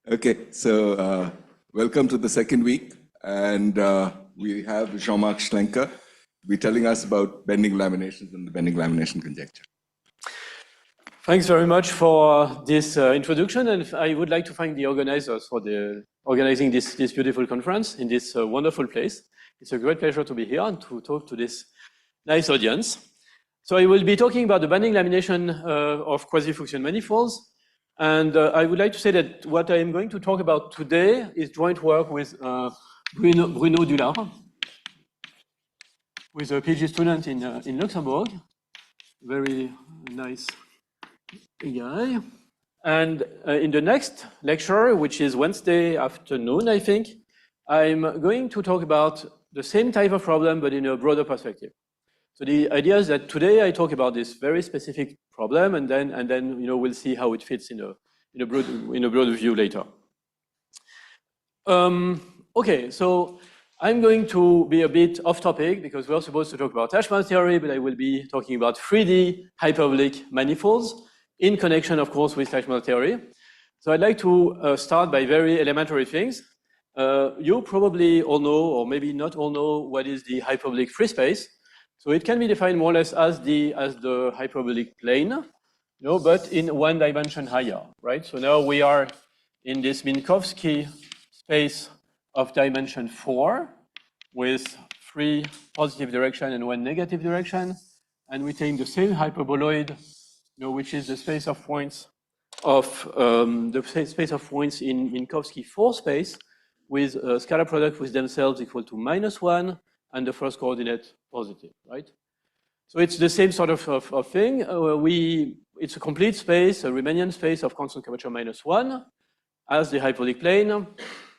Okay, so welcome to the second week, and we have Jean-Marc Schlenker be telling us about bending laminations and the bending lamination conjecture. Thanks very much for this introduction, and I would like to thank the organizers for organizing this beautiful conference in this wonderful place. It's a great pleasure to be here and to talk to this nice audience. So I will be talking about the bending lamination of Quasifuchsian manifolds. And I would like to say that what I am going to talk about today is joint work with Bruno Dullard, who is a PhD student in Luxembourg. Very nice guy. And in the next lecture, which is Wednesday afternoon, I think, I'm going to talk about the same type of problem, but in a broader perspective. So the idea is that today I talk about this very specific problem, and then we'll see how it fits in a broader view later. Okay, so I'm going to be a bit off topic because we're supposed to talk about Teichmüller theory, but I will be talking about 3D hyperbolic manifolds in connection, of course, with Teichmüller theory. So I'd like to start by very elementary things. You probably all know, or maybe not all know, what is the hyperbolic free space. So it can be defined more or less as the hyperbolic plane, but in one dimension higher, right? So now we are in this Minkowski space of dimension 4 with 3 positive direction and 1 negative direction, and we take the same hyperboloid, which is the space of points of in Minkowski 4 space with a scalar product with themselves equal to -1. And the first coordinate positive, right? So it's the same sort of thing. It's a complete space, a Riemannian space of constant curvature -1 as the hyperbolic plane.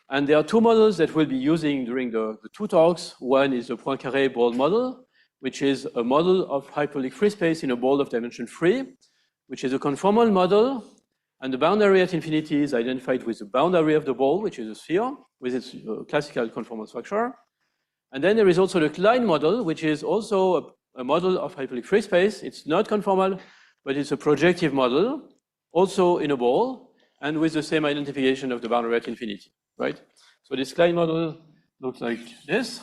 And there are 2 models that we'll be using during the 2 talks. One is the Poincaré ball model, which is a model of hyperbolic free space in a ball of dimension 3, which is a conformal model. And the boundary at infinity is identified with the boundary of the ball, which is a sphere, with its classical conformal structure. And then there is also the Klein model, which is also a model of hyperbolic free space. It's not conformal, but it's a projective model, also in a ball, and with the same identification of the boundary at infinity, right? So this Klein model looks like this.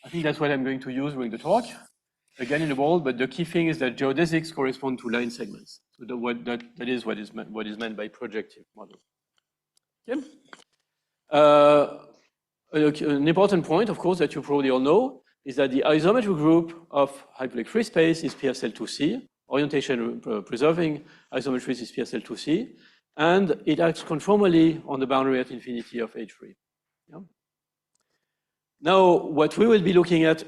I think that's what I'm going to use during the talk, again in a ball, but the key thing is that geodesics correspond to line segments. So that is what is meant by projective model. Okay? An important point, of course, that you probably all know is that the isometric group of hyperbolic free space is PSL2C. Orientation preserving isometries is PSL2C. And it acts conformally on the boundary at infinity of H3. Yeah? Now, what we will be looking at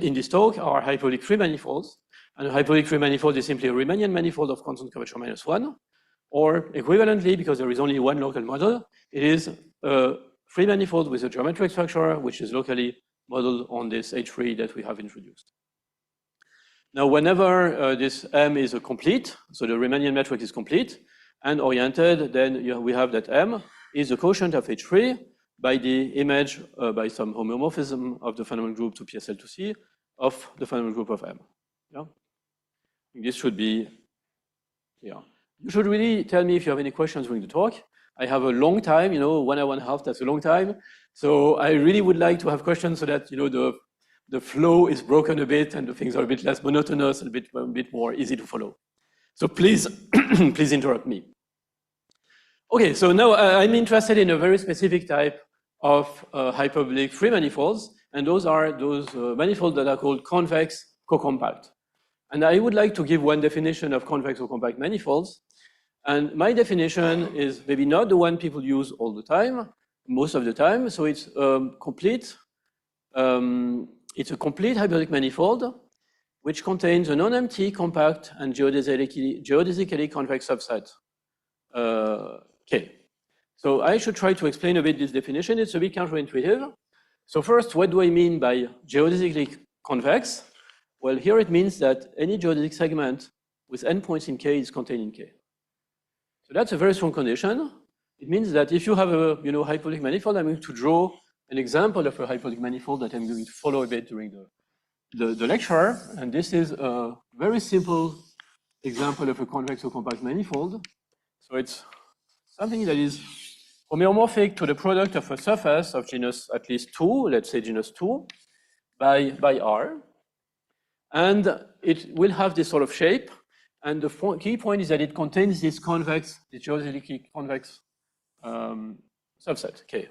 in this talk are hyperbolic free manifolds. And a hyperbolic free manifold is simply a Riemannian manifold of constant curvature -1. Or equivalently, because there is only one local model, it is a free manifold with a geometric structure, which is locally modeled on this H3 that we have introduced. Now, whenever this M is a complete, so the Riemannian metric is complete and oriented, then we have that M is the quotient of H3 by the image, by some homomorphism of the fundamental group to PSL2C of the fundamental group of M. Yeah? This should be clear. You should really tell me if you have any questions during the talk. I have a long time, 1 hour and a half, that's a long time. So I really would like to have questions so that, the flow is broken a bit and the things are a bit less monotonous and a bit more easy to follow. So please, please interrupt me. Okay, so now I'm interested in a very specific type of hyperbolic free manifolds, and those are manifolds that are called convex co-compact. And I would like to give one definition of convex co-compact manifolds. And my definition is maybe not the one people use all the time, most of the time. So it's complete. It's a complete hyperbolic manifold, which contains a non-empty, compact, and geodesically convex subset. Okay. So I should try to explain a bit this definition. It's a bit counterintuitive. So first, what do I mean by geodesically convex? Well, here it means that any geodesic segment with endpoints in K is contained in K. So that's a very strong condition. It means that if you have a hyperbolic manifold, I'm going to draw an example of a hyperbolic manifold that I'm going to follow a bit during the lecture. And this is a very simple example of a convex or compact manifold. So it's something that is homeomorphic to the product of a surface of genus at least 2, let's say genus 2, by R. And it will have this sort of shape. And the key point is that it contains this convex, this geodesically convex subset, K.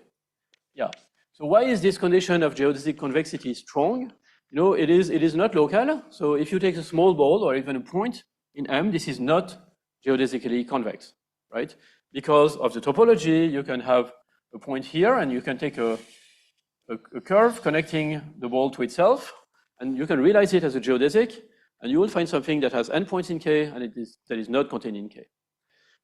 Yeah. So why is this condition of geodesic convexity strong? You know, it is not local. So if you take a small ball or even a point in M, this is not geodesically convex, right? Because of the topology, you can have a point here, and you can take a curve connecting the ball to itself, and you can realize it as a geodesic, and you will find something that has endpoints in K, and that is not contained in K.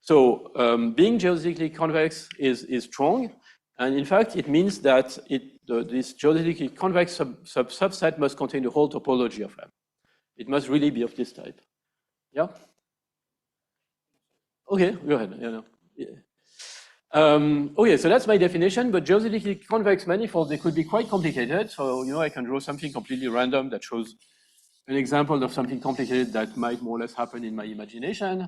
So being geodesically convex is strong, and in fact, it means that this geodesically convex subset must contain the whole topology of M. It must really be of this type. Yeah? Okay, go ahead. Yeah, no. Yeah. Okay, so that's my definition, but geodesically convex manifolds, they could be quite complicated. So, you know, I can draw something completely random that shows an example of something complicated that might more or less happen in my imagination.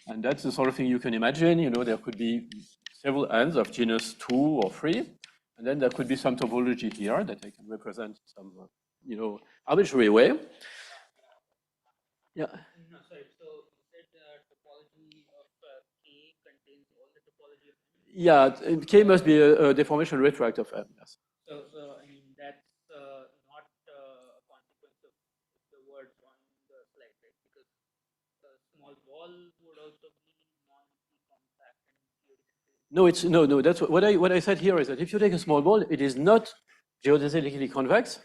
And that's the sort of thing you can imagine. You know, there could be several ends of genus 2 or 3. And then there could be some topology here that I can represent some, you know, arbitrary way. Yeah. No, sorry. So you said topology of K contains all the topology of M? Yeah, K must be a deformation retroact of M, yes. So I mean, that's not a consequence of the words on the slide, right? Because the small ball would also be non-compact and geodesically. No. That's what I said here is that if you take a small ball, it is not geodesically convex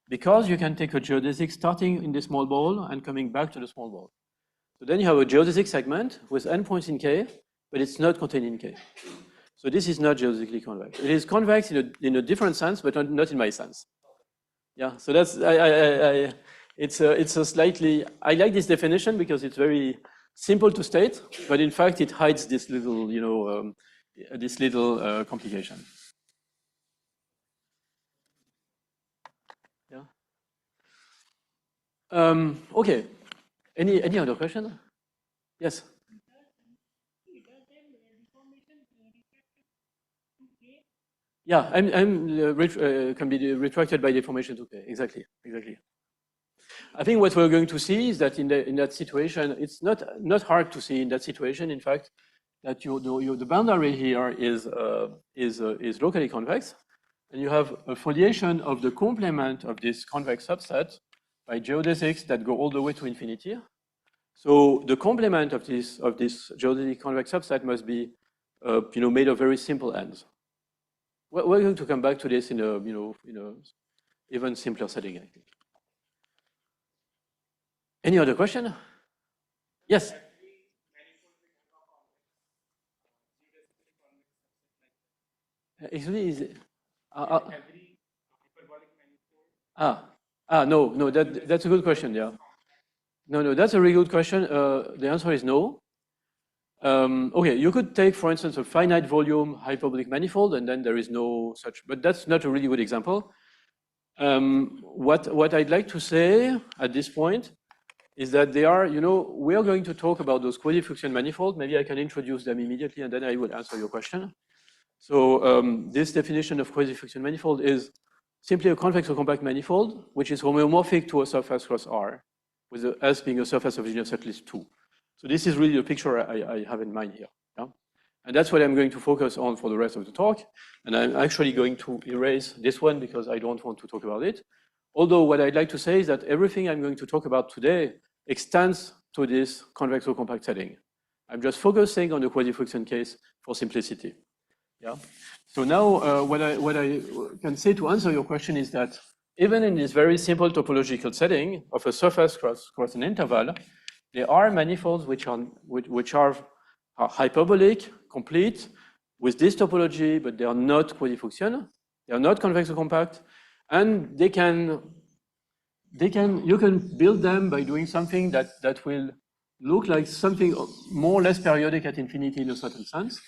because you can take a geodesic starting in the small ball and coming back to the small ball. So then you have a geodesic segment with endpoints in K, but it's not contained in K. So this is not geodesically convex. It is convex in a different sense, but not in my sense. Yeah. So that's it's a slightly. I like this definition because it's very simple to state, but in fact it hides this little, you know, complication. Yeah. Okay. Any other question? Yes. Yeah, can be retracted by deformation to K. Exactly. I think what we're going to see is that in that situation, it's not hard to see in that situation. In fact, that the boundary here is locally convex, and you have a foliation of the complement of this convex subset by geodesics that go all the way to infinity. So the complement of this geodesic convex subset must be, you know, made of very simple ends. We're going to come back to this in a even simpler setting, I think. Any other question? Yes. Actually, is it? No. That's a good question. Yeah. No. That's a really good question. The answer is no. Okay, you could take, for instance, a finite volume hyperbolic manifold, and then there is no such, but that's not a really good example. What I'd like to say at this point is that they are, you know, we are going to talk about those Quasifuchsian manifolds. Maybe I can introduce them immediately, and then I will answer your question. So this definition of Quasifuchsian manifold is simply a convex or compact manifold, which is homeomorphic to a surface cross R, with the S being a surface of genus at least 2. So this is really the picture I have in mind here. Yeah? And that's what I'm going to focus on for the rest of the talk. And I'm actually going to erase this one because I don't want to talk about it. Although what I'd like to say is that everything I'm going to talk about today extends to this convex or compact setting. I'm just focusing on the Quasifuchsian case for simplicity. Yeah. So now what I can say to answer your question is that even in this very simple topological setting of a surface cross an interval, there are manifolds which are hyperbolic, complete, with this topology, but they are not Quasifuchsian. They are not convex or compact, and you can build them by doing something that will look like something more or less periodic at infinity in a certain sense.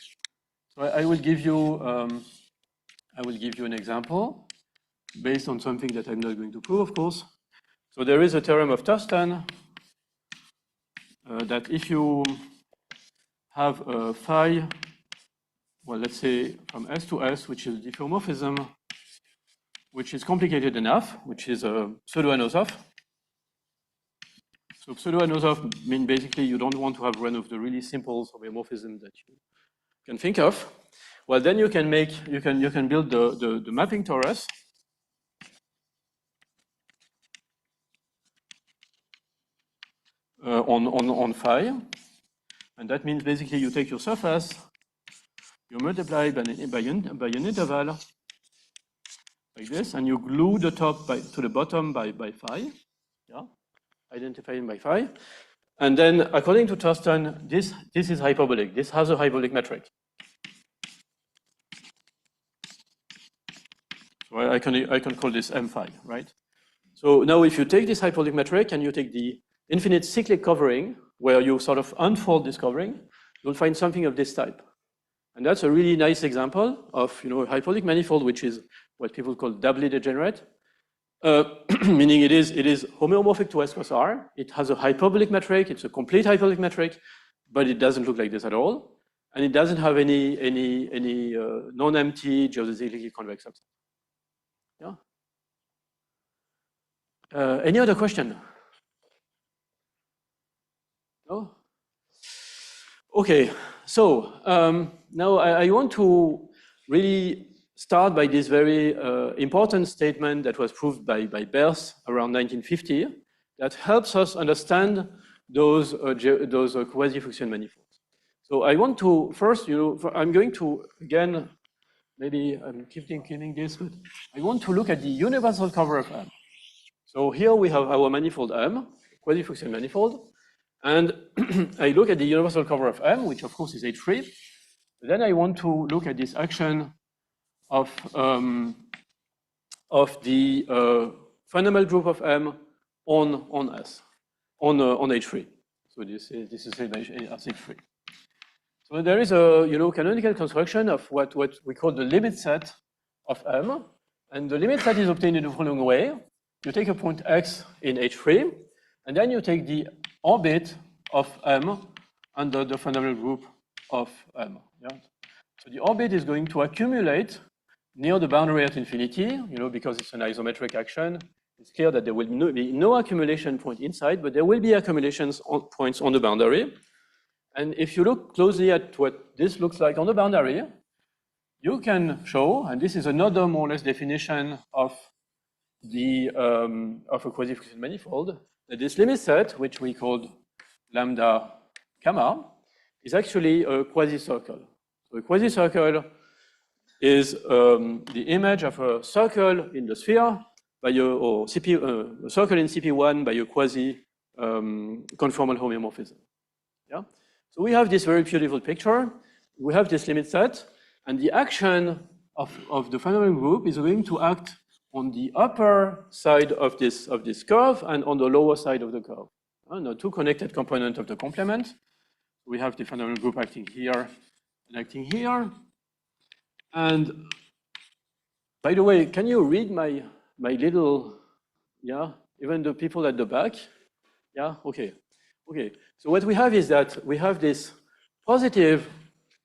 So I will give you an example based on something that I'm not going to prove, of course. So there is a theorem of Thurston that if you have a phi, well, let's say from S to S, which is a diffeomorphism, which is complicated enough, which is a pseudo-Anosov. So pseudo-Anosov means basically you don't want to have one of the really simple homeomorphisms that you can think of. Well, then you can build the mapping torus on phi, and that means basically you take your surface, you multiply by an interval like this, and you glue the top to the bottom by phi, yeah, identifying by phi, and then according to Thurston, this is hyperbolic. This has a hyperbolic metric. So I can call this M phi, right? So now if you take this hyperbolic metric and you take the infinite cyclic covering, where you sort of unfold this covering, you'll find something of this type. And that's a really nice example of a hyperbolic manifold, which is what people call doubly degenerate, meaning it is homeomorphic to S cross R. It has a hyperbolic metric. It's a complete hyperbolic metric, but it doesn't look like this at all. And it doesn't have any non-empty geodesically convex subset. Yeah. Any other question? No? Okay, so now I want to really start by this very important statement that was proved by Beers around 1950 that helps us understand those Quasifuchsian manifolds. So I want to first, I'm going to, again, maybe I'm keeping this, but I want to look at the universal cover of M. So here we have our manifold M, Quasifuchsian manifold, and I look at the universal cover of M, which of course is H3. Then I want to look at this action of the fundamental group of M on S, on H3. So this is as H3. So there is a canonical construction of what we call the limit set of M, and the limit set is obtained in the following way: you take a point X in H3, and then you take the orbit of M under the fundamental group of M. Yeah? So the orbit is going to accumulate near the boundary at infinity, because it's an isometric action. It's clear that there will be no accumulation point inside, but there will be accumulations points on the boundary. And if you look closely at what this looks like on the boundary, you can show, and this is another more or less definition of of a Quasifuchsian manifold, that this limit set, which we called lambda gamma, is actually a quasi-circle. So a quasi-circle is the image of a circle in the sphere by a circle in CP1 by a quasi-conformal homeomorphism. Yeah. So we have this very beautiful picture. We have this limit set, and the action of the fundamental group is going to act on the upper side of this curve and on the lower side of the curve. The two connected components of the complement. We have the fundamental group acting here and acting here. And by the way, can you read my little, yeah, even the people at the back? Yeah, okay. Okay, so what we have is that we have this positive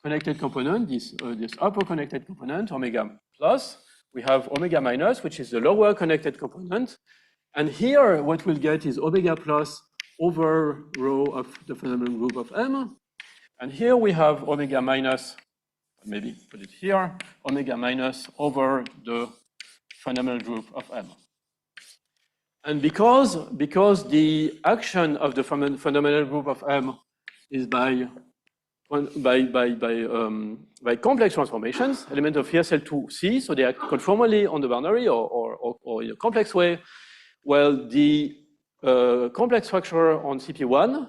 connected component, this upper connected component, omega plus. We have omega minus, which is the lower connected component. And here, what we'll get is omega plus over rho of the fundamental group of M. And here we have omega minus, maybe put it here, omega minus over the fundamental group of M. And because the action of the fundamental group of M is by complex transformations, element of PSL2C, so they are conformally on the boundary or in a complex way, well, the complex structure on CP1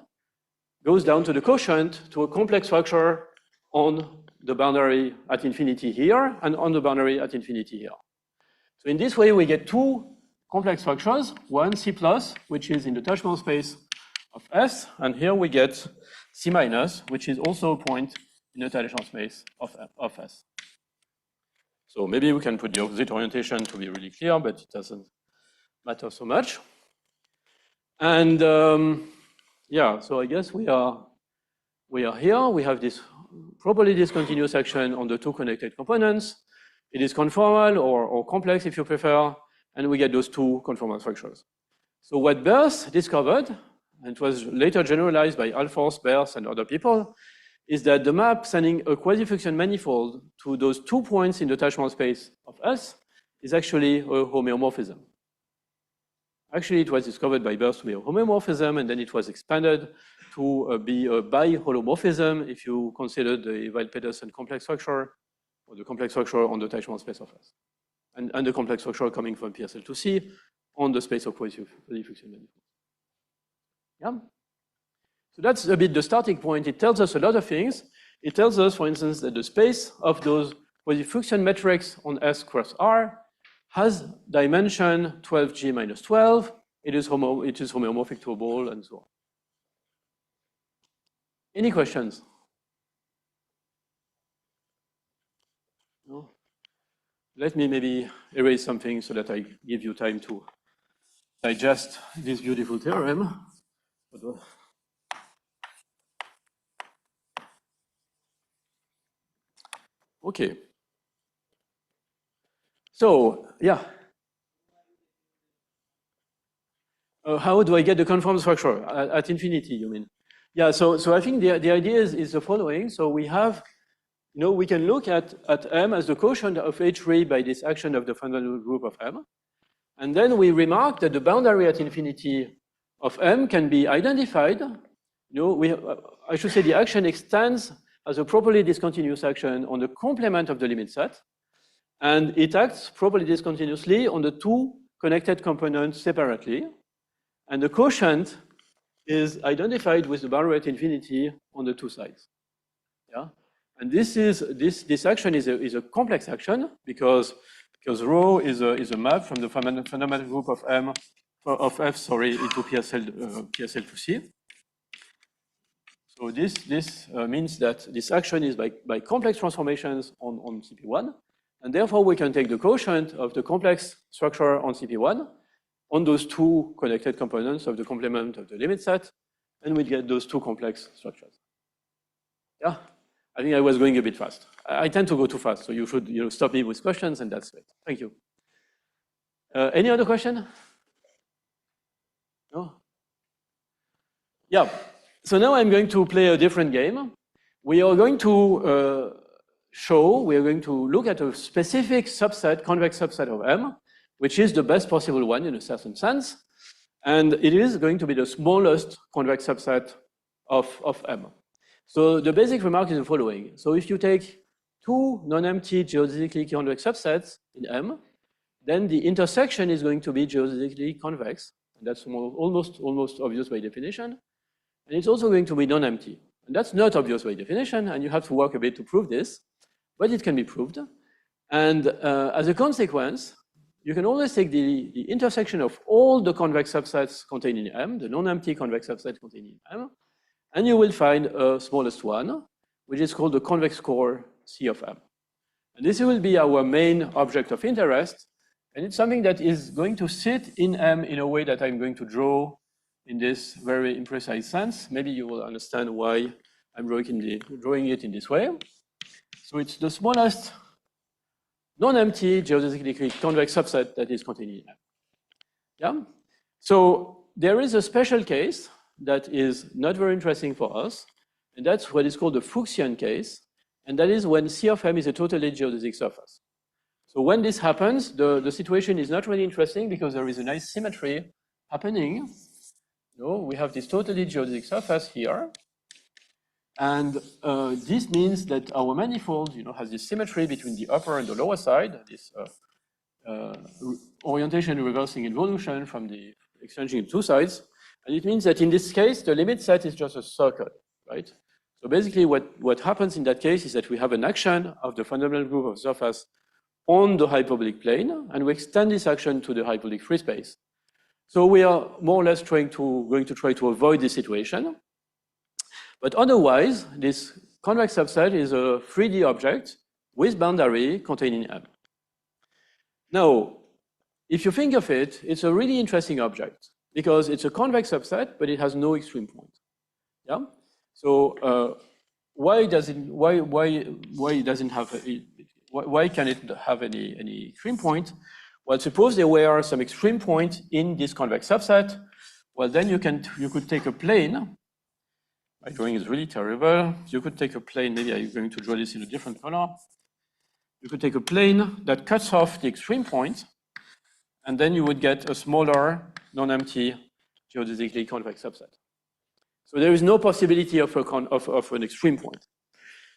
goes down to the quotient to a complex structure on the boundary at infinity here and on the boundary at infinity here. So in this way, we get two complex structures, one C plus, which is in the Teichmüller space of S, and here we get C minus, which is also a point in the Teichmüller space of S. So maybe we can put the opposite orientation to be really clear, but it doesn't matter so much. And yeah, so I guess we are here. We have this properly discontinuous action on the two connected components. It is conformal or complex if you prefer, and we get those two conformal structures. So what Beers discovered, and it was later generalized by Alfors, Beers, and other people, is that the map sending a Quasifuchsian manifold to those 2 points in the Teichmüller space of S is actually a homeomorphism. Actually, it was discovered by Beers to be a homeomorphism, and then it was expanded to be a biholomorphism if you consider the Weil-Petersen complex structure, or the complex structure on the Teichmüller space of S, and the complex structure coming from PSL2C on the space of Quasifuchsian manifolds. Yeah? So that's a bit the starting point. It tells us a lot of things. It tells us, for instance, that the space of those Quasifuchsian metrics on S cross R has dimension 12G minus 12. It is homeomorphic to a ball, and so on. Any questions? No? Let me maybe erase something so that I give you time to digest this beautiful theorem. Okay. So, yeah. How do I get the conformal structure at infinity, you mean? Yeah, so I think the idea is the following. So we have, we can look at M as the quotient of H3 by this action of the fundamental group of M. And then we remark that the boundary at infinity of M can be identified. I should say the action extends as a properly discontinuous action on the complement of the limit set. And it acts properly discontinuously on the two connected components separately. And the quotient is identified with the boundary at infinity on the two sides. Yeah? And this action is a complex action because rho is a map from the fundamental group of M of F, into PSL2C. So this means that this action is by complex transformations on CP1, and therefore we can take the quotient of the complex structure on CP1 on those two connected components of the complement of the limit set, and we get those two complex structures. Yeah, I think I was going a bit fast. I tend to go too fast, so you should stop me with questions, and that's it. Thank you. Any other question? No? Yeah. So now I'm going to play a different game. We are going to look at a specific subset, convex subset of M, which is the best possible one in a certain sense. And it is going to be the smallest convex subset of M. So the basic remark is the following. So if you take two non-empty geodesically convex subsets in M, then the intersection is going to be geodesically convex. And that's almost obvious by definition. And it's also going to be non-empty. And that's not obvious by definition, and you have to work a bit to prove this, but it can be proved. And as a consequence, you can always take the intersection of all the convex subsets contained in M, the non-empty convex subset contained in M, and you will find a smallest one, which is called the convex core C of M. And this will be our main object of interest, and it's something that is going to sit in M in a way that I'm going to draw in this very imprecise sense. Maybe you will understand why I'm drawing it in this way. So it's the smallest non-empty geodesically convex subset that is contained in M. Yeah? So there is a special case that is not very interesting for us, and that's what is called the Fuchsian case, and that is when C of M is a totally geodesic surface. So when this happens, the situation is not really interesting because there is a nice symmetry happening. We have this totally geodesic surface here, and this means that our manifold, has this symmetry between the upper and the lower side, this orientation reversing involution from the exchanging two sides, and it means that in this case, the limit set is just a circle, right? So basically, what happens in that case is that we have an action of the fundamental group of surface on the hyperbolic plane, and we extend this action to the hyperbolic free space. So we are more or less going to try to avoid this situation. But otherwise, this convex subset is a 3D object with boundary containing M. Now, if you think of it, it's a really interesting object because it's a convex subset, but it has no extreme point. Yeah? So why doesn't have why can it have any extreme point? Well, suppose there were some extreme point in this convex subset. Well, then you could take a plane. My drawing is really terrible. You could take a plane. Maybe I'm going to draw this in a different color. You could take a plane that cuts off the extreme point, and then you would get a smaller, non-empty geodesically convex subset. So there is no possibility of an extreme point.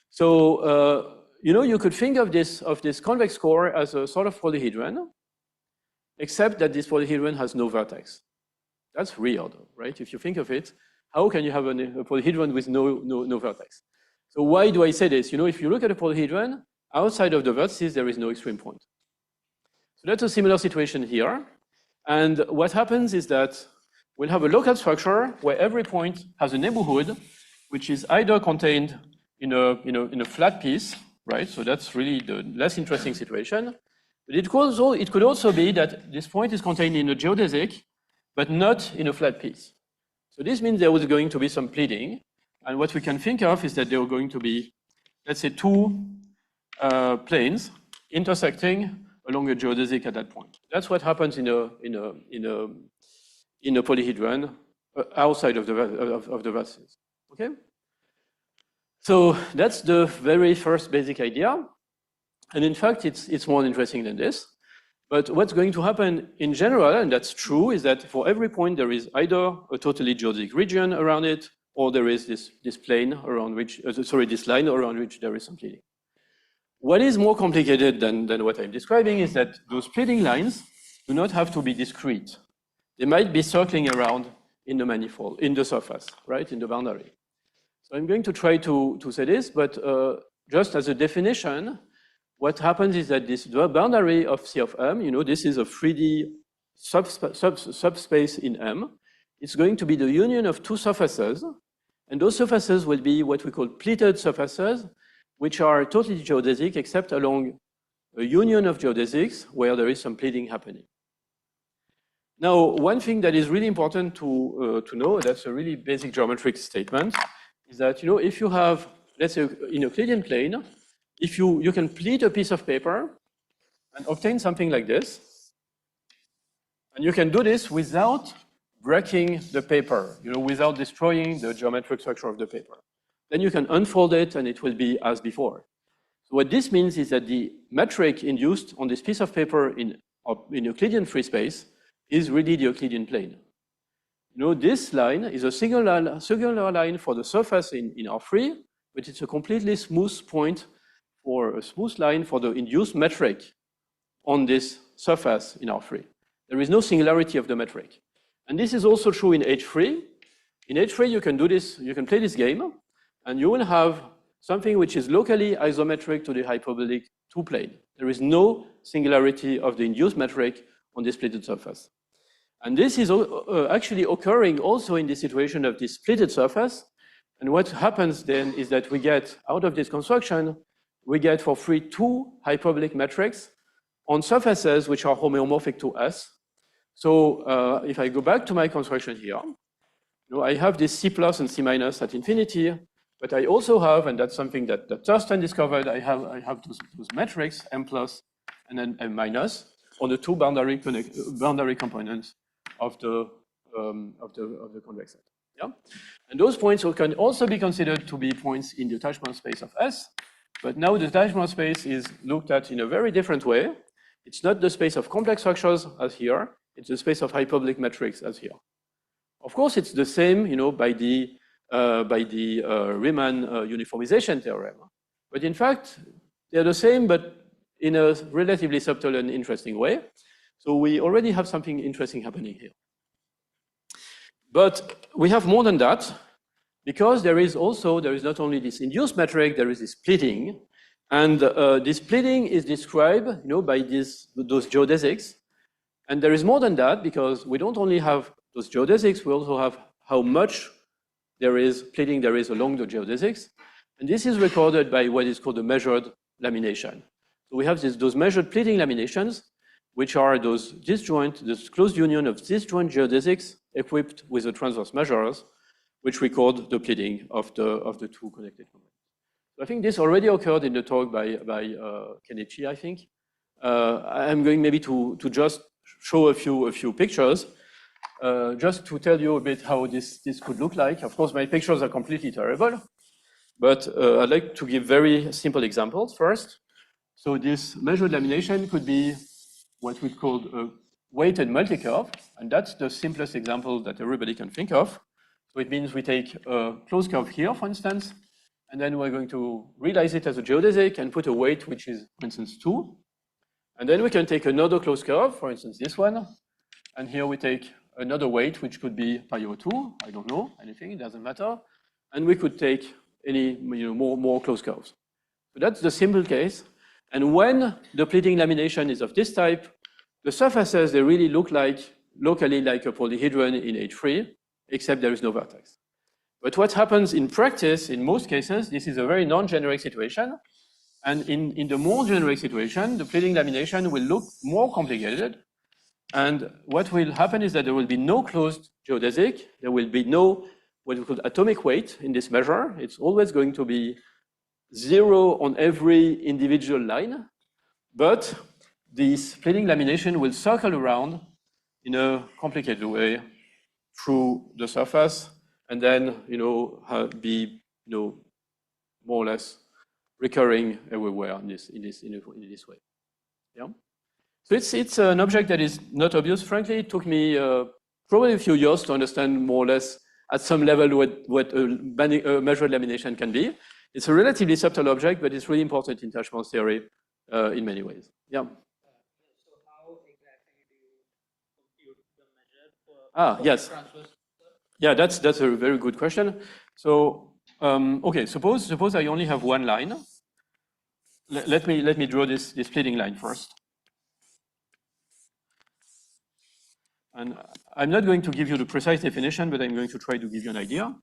So you could think of this convex core as a sort of polyhedron, except that this polyhedron has no vertex. That's weird, right? If you think of it, how can you have a polyhedron with no vertex? So why do I say this? If you look at a polyhedron, outside of the vertices, there is no extreme point. So that's a similar situation here. And what happens is that we'll have a local structure where every point has a neighborhood, which is either contained in a flat piece, right? So that's really the less interesting situation. But it could also be that this point is contained in a geodesic, but not in a flat piece. So this means there was going to be some pleating. And what we can think of is that there are going to be, let's say, two planes intersecting along a geodesic at that point. That's what happens in a polyhedron outside of the vertices. Okay? So that's the very first basic idea. And in fact, it's more interesting than this. But what's going to happen in general, and that's true, is that for every point there is either a totally geodesic region around it, or there is this plane around which, this line around which there is some pleating. What is more complicated than what I'm describing is that those pleating lines do not have to be discrete. They might be circling around in the manifold, in the surface, right, in the boundary. So I'm going to try to say this, but just as a definition, what happens is that the boundary of C of M, this is a 3D subspace in M. It's going to be the union of two surfaces, and those surfaces will be what we call pleated surfaces, which are totally geodesic except along a union of geodesics where there is some pleating happening. Now, one thing that is really important to know, that's a really basic geometric statement, is that if you have, let's say, in Euclidean plane, if you can pleat a piece of paper and obtain something like this, and you can do this without breaking the paper, without destroying the geometric structure of the paper. Then you can unfold it and it will be as before. So what this means is that the metric induced on this piece of paper in Euclidean free space is really the Euclidean plane. This line is a singular line for the surface in R3, but it's a completely smooth point or a smooth line for the induced metric on this surface in R3. There is no singularity of the metric. And this is also true in H3. In H3, you can do this, you can play this game, and you will have something which is locally isometric to the hyperbolic 2-plane. There is no singularity of the induced metric on this pleated surface. And this is actually occurring also in the situation of this pleated surface. And what happens then is that we get, out of this construction, we get for free two hyperbolic metrics on surfaces which are homeomorphic to S. So if I go back to my construction here, I have this C plus and C minus at infinity, but I also have, and that's something that Thurston discovered, I have those metrics, M plus and then M minus, on the two boundary components of the convex set. Yeah? And those points can also be considered to be points in the Teichmüller space of S, but now the Teichmüller space is looked at in a very different way. It's not the space of complex structures as here, it's the space of hyperbolic metrics as here. Of course, it's the same, by the Riemann uniformization theorem. But in fact, they're the same, but in a relatively subtle and interesting way. So we already have something interesting happening here. But we have more than that, because there is not only this induced metric, there is this pleating. And this pleating is described by those geodesics. And there is more than that, because we don't only have those geodesics, we also have how much pleating there is along the geodesics. And this is recorded by what is called a measured lamination. So we have those measured pleating laminations, which are this closed union of disjoint geodesics equipped with the transverse measures, which record the pleating of the two connected components. I think this already occurred in the talk by Kenichi, I think. I'm going maybe to just show a few pictures, just to tell you a bit how this could look like. Of course, my pictures are completely terrible, but I'd like to give very simple examples first. So this measured lamination could be what we call a weighted multicurve, and that's the simplest example that everybody can think of. So it means we take a closed curve here, for instance, and then we're going to realize it as a geodesic and put a weight which is, for instance, 2. And then we can take another closed curve, for instance, this one, and here we take another weight which could be pi over 2, I don't know, anything, it doesn't matter. And we could take any more closed curves. So that's the simple case. And when the pleating lamination is of this type, the surfaces, they really look like, locally like a polyhedron in H3, except there is no vertex. But what happens in practice, in most cases, this is a very non-generic situation. And in the more generic situation, the pleating lamination will look more complicated. And what will happen is that there will be no closed geodesic. There will be no what we call atomic weight in this measure. It's always going to be 0 on every individual line. But this pleating lamination will circle around in a complicated way through the surface, and then be more or less recurring everywhere in this way. Yeah. So it's an object that is not obvious. Frankly, it took me probably a few years to understand more or less at some level what a measured lamination can be. It's a relatively subtle object, but it's really important in Teichmüller's theory in many ways. Yeah. So how exactly do you compute the measure for yes. transverse? Yeah, that's a very good question. So okay, suppose I only have one line. Let me draw this pleating line first. And I'm not going to give you the precise definition, but I'm going to try to give you an idea.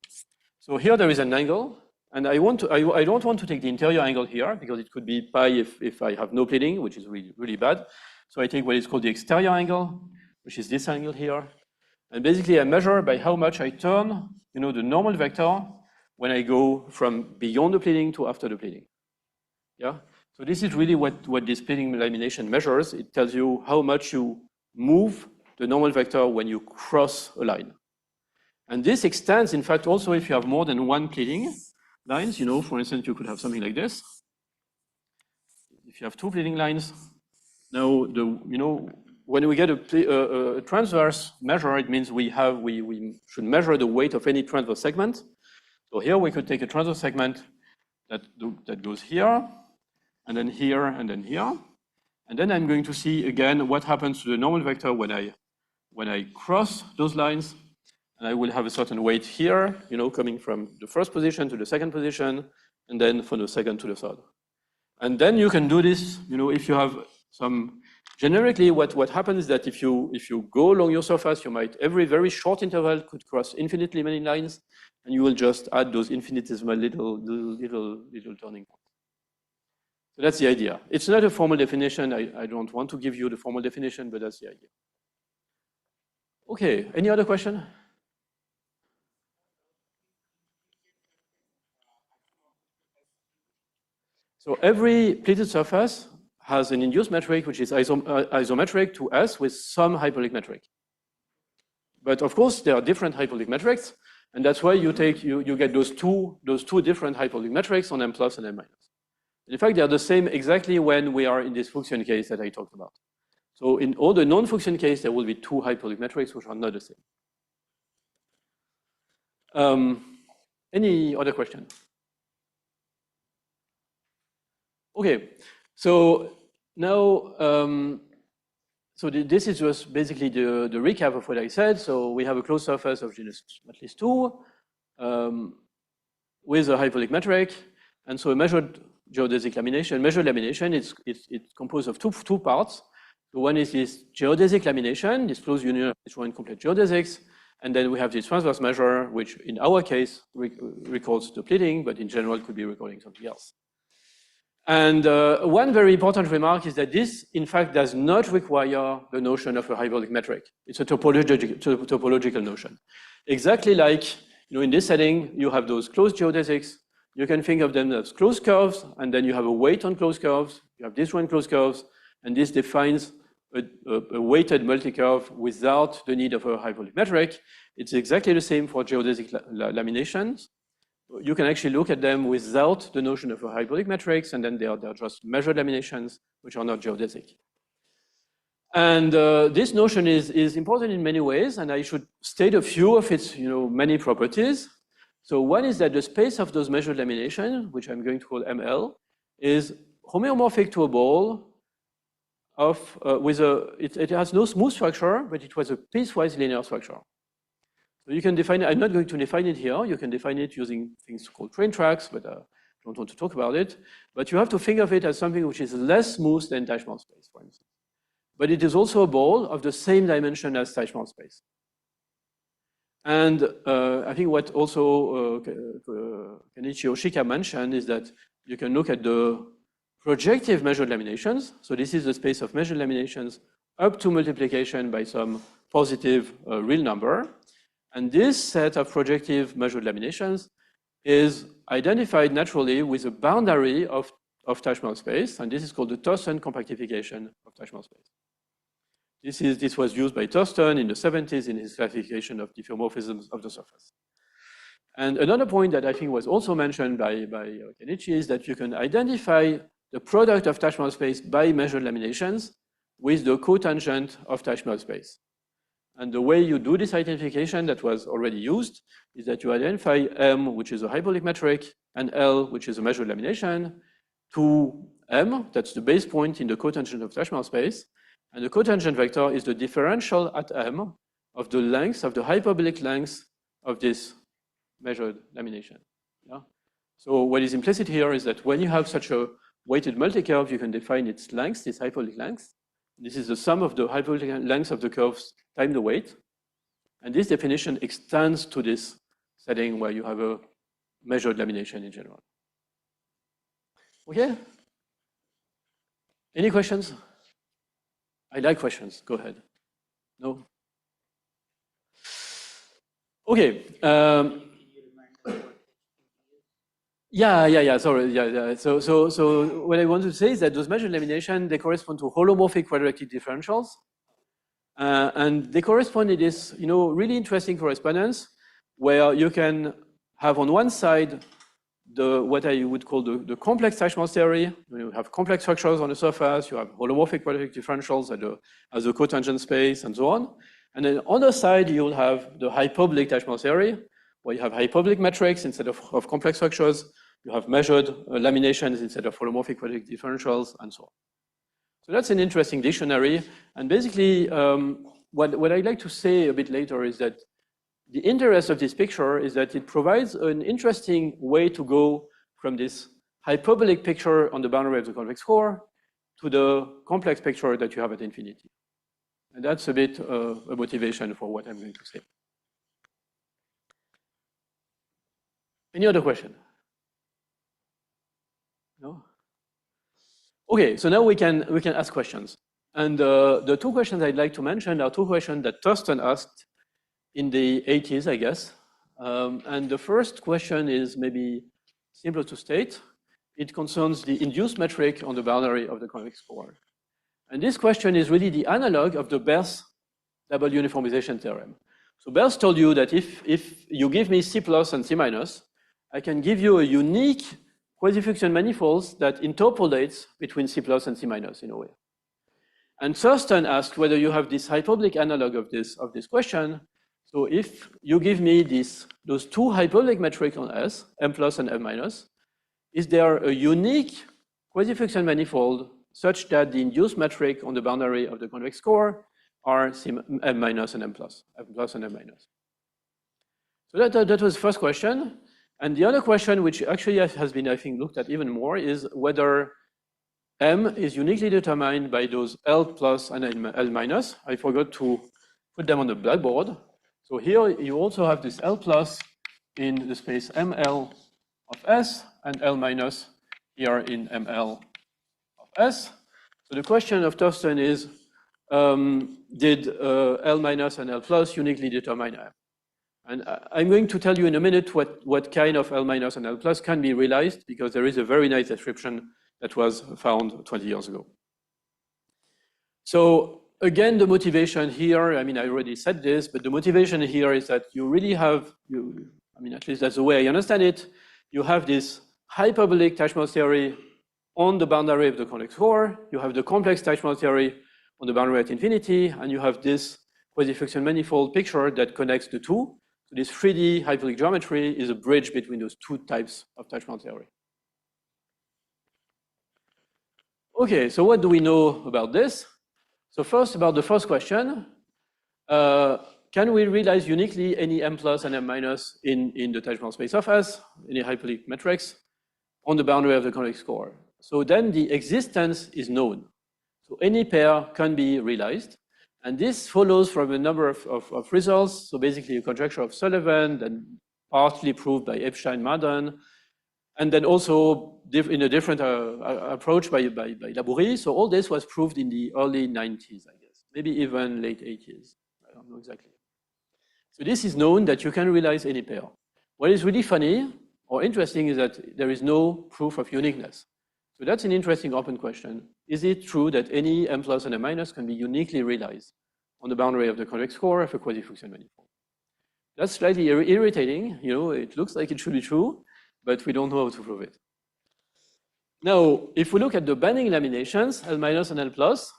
So here there is an angle, and I don't want to take the interior angle here because it could be pi if I have no pleating, which is really bad. So I take what is called the exterior angle, which is this angle here. And basically I measure by how much I turn, the normal vector when I go from beyond the pleating to after the pleating. Yeah. So this is really what this pleating lamination measures. It tells you how much you move the normal vector when you cross a line. And this extends, in fact, also if you have more than one pleating lines. For instance, you could have something like this. If you have two pleating lines, now when we get a transverse measure, it means we should measure the weight of any transverse segment. So here we could take a transverse segment that goes here, and then here, and then here. And then I'm going to see again what happens to the normal vector when I cross those lines. And I will have a certain weight here, coming from the first position to the second position, and then from the second to the third. And then you can do this, if you have some. Generically, what happens is that if you go along your surface, you might every very short interval could cross infinitely many lines, and you will just add those infinitesimal little turning points. So that's the idea. It's not a formal definition. I don't want to give you the formal definition, but that's the idea. Okay, any other question? So every pleated surface has an induced metric which is isometric to S with some hyperbolic metric. But of course, there are different hyperbolic metrics, and that's why you get those two different hyperbolic metrics on M plus and M minus. In fact, they are the same exactly when we are in this Fuchsian case that I talked about. So in all the non-Fuchsian case, there will be two hyperbolic metrics which are not the same. Any other question? Okay, so now, this is just basically the recap of what I said. So we have a closed surface of genus at least 2 with a hyperbolic metric, and so a measured geodesic lamination. Measured lamination, it's composed of two parts. So one is this geodesic lamination, this closed union of H1 complete geodesics, and then we have this transverse measure, which in our case records the pleating, but in general could be recording something else. And one very important remark is that this, in fact, does not require the notion of a hyperbolic metric. It's a topological notion. Exactly like, in this setting, you have those closed geodesics, you can think of them as closed curves, and then you have a weight on closed curves. You have this one closed curves, and this defines a weighted multi-curve without the need of a hyperbolic metric. It's exactly the same for geodesic laminations. You can actually look at them without the notion of a hyperbolic matrix, and then they are just measured laminations, which are not geodesic. And this notion is important in many ways, and I should state a few of its many properties. So one is that the space of those measured laminations, which I'm going to call ML, is homeomorphic to a ball of it has no smooth structure, but it was a piecewise linear structure. So you can define it. I'm not going to define it here. You can define it using things called train tracks, but I don't want to talk about it. But you have to think of it as something which is less smooth than Teichmüller space, for instance. But it is also a ball of the same dimension as Teichmüller space. And I think what also Kenichi Ohshika mentioned is that you can look at the projective measured laminations. So this is the space of measured laminations up to multiplication by some positive real number. And this set of projective measured laminations is identified naturally with a boundary of Teichmüller space, and this is called the Thurston compactification of Teichmüller space. This was used by Thurston in the 70s in his classification of diffeomorphisms of the surface. And another point that I think was also mentioned by Kenichi is that you can identify the product of Teichmüller space by measured laminations with the cotangent of Teichmüller space. And the way you do this identification that was already used is that you identify M, which is a hyperbolic metric, and L, which is a measured lamination, to M, that's the base point in the cotangent of Teichmüller space. And the cotangent vector is the differential at M of the length, of the hyperbolic length of this measured lamination. Yeah? So what is implicit here is that when you have such a weighted multi-curve, you can define its length, this hyperbolic length. This is the sum of the hyperbolic lengths of the curves times the weight. And this definition extends to this setting where you have a measured lamination in general. Okay? Any questions? I like questions. Go ahead. No? Okay. Sorry. So what I want to say is that those measured laminations, they correspond to holomorphic quadratic differentials. And they correspond to this, really interesting correspondence where you can have on one side what I would call the complex Teichmüller theory. You have complex structures on the surface, you have holomorphic quadratic differentials as a cotangent space, and so on. And then on the side, you'll have the hyperbolic Teichmüller theory, where you have hyperbolic metrics instead of complex structures. You have measured laminations instead of holomorphic quadratic differentials, and so on. So that's an interesting dictionary. And basically, what I'd like to say a bit later is that the interest of this picture is that it provides an interesting way to go from this hyperbolic picture on the boundary of the convex core to the complex picture that you have at infinity. And that's a bit a motivation for what I'm going to say. Any other question? No? Okay, so now we can ask questions. And the two questions I'd like to mention are two questions that Thurston asked in the 80s, I guess. And the first question is maybe simpler to state. It concerns the induced metric on the boundary of the convex core. And this question is really the analog of the Beer's double uniformization theorem. So Beer's told you that if you give me C plus and C minus, I can give you a unique Quasifuchsian manifolds that interpolates between C plus and C minus in a way. And Thurston asked whether you have this hyperbolic analog of this question. So if you give me those two hyperbolic metrics on S, M plus and M minus, is there a unique Quasifuchsian manifold such that the induced metric on the boundary of the convex core are M minus and M plus and M minus? So that was the first question. And the other question, which actually has been, I think, looked at even more, is whether M is uniquely determined by those L plus and L minus. I forgot to put them on the blackboard. So here you also have this L plus in the space ML of S and L minus here in ML of S. So the question of Thurston is, did L minus and L plus uniquely determine M? And I'm going to tell you in a minute what kind of L minus and L plus can be realized, because there is a very nice description that was found 20 years ago. So again, the motivation here, I mean, I already said this, but the motivation here is that you really have, I mean, at least that's the way I understand it, you have this hyperbolic Teichmüller theory on the boundary of the convex core, you have the complex Teichmüller theory on the boundary at infinity, and you have this Quasifuchsian manifold picture that connects the two. So this 3D hyperbolic geometry is a bridge between those two types of Teichmüller theory. Okay, so what do we know about this? So first, about the first question, can we realize uniquely any M plus and M minus in the Teichmüller space of S, any hyperbolic matrix, on the boundary of the convex core? So then the existence is known. So any pair can be realized. And this follows from a number of results. So basically a conjecture of Sullivan, then partly proved by Epstein-Madden, and then also in a different approach by Labourie. So all this was proved in the early 90s, I guess, maybe even late 80s. I don't know exactly. So this is known that you can realize any pair. What is really funny or interesting is that there is no proof of uniqueness. So that's an interesting open question. Is it true that any M plus and M minus can be uniquely realized on the boundary of the convex core of a Quasifuchsian manifold? That's slightly irritating. You know, it looks like it should be true, but we don't know how to prove it. Now, if we look at the bending laminations, L minus and L plus,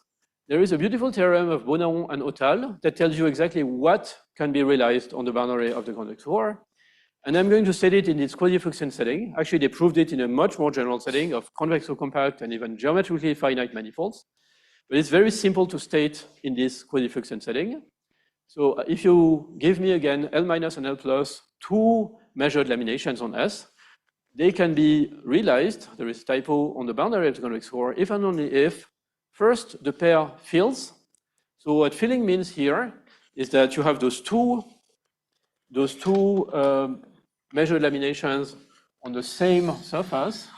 there is a beautiful theorem of Bonaron and Otal that tells you exactly what can be realized on the boundary of the convex core. And I'm going to state it in this Quasifuchsian setting. Actually, they proved it in a much more general setting of convex-compact and even geometrically finite manifolds. But it's very simple to state in this Quasifuchsian setting. So if you give me again L minus and L plus, two measured laminations on S, they can be realized, there is typo on the boundary of the convex core, if and only if, first, the pair fills. So what filling means here is that you have those two measured laminations on the same surface.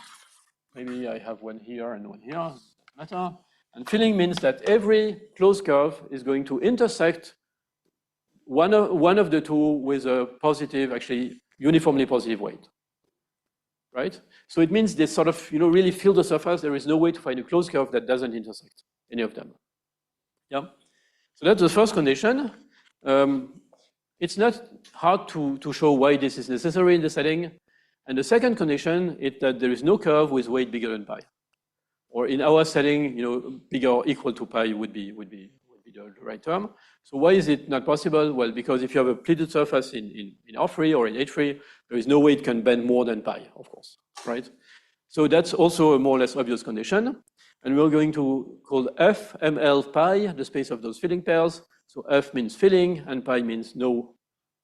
Maybe I have one here and one here, doesn't matter. And filling means that every closed curve is going to intersect one of the two with a positive, actually uniformly positive weight, right? So it means they sort of, really fill the surface. There is no way to find a closed curve that doesn't intersect any of them. Yeah. So that's the first condition. It's not hard to show why this is necessary in the setting. And the second condition is that there is no curve with weight bigger than pi. Or in our setting, bigger or equal to pi would be the right term. So why is it not possible? Well, because if you have a pleated surface in R3 or in H3, there is no way it can bend more than pi, of course, right? So that's also a more or less obvious condition. And we're going to call F, ML, pi, the space of those filling pairs. So F means filling, and pi means no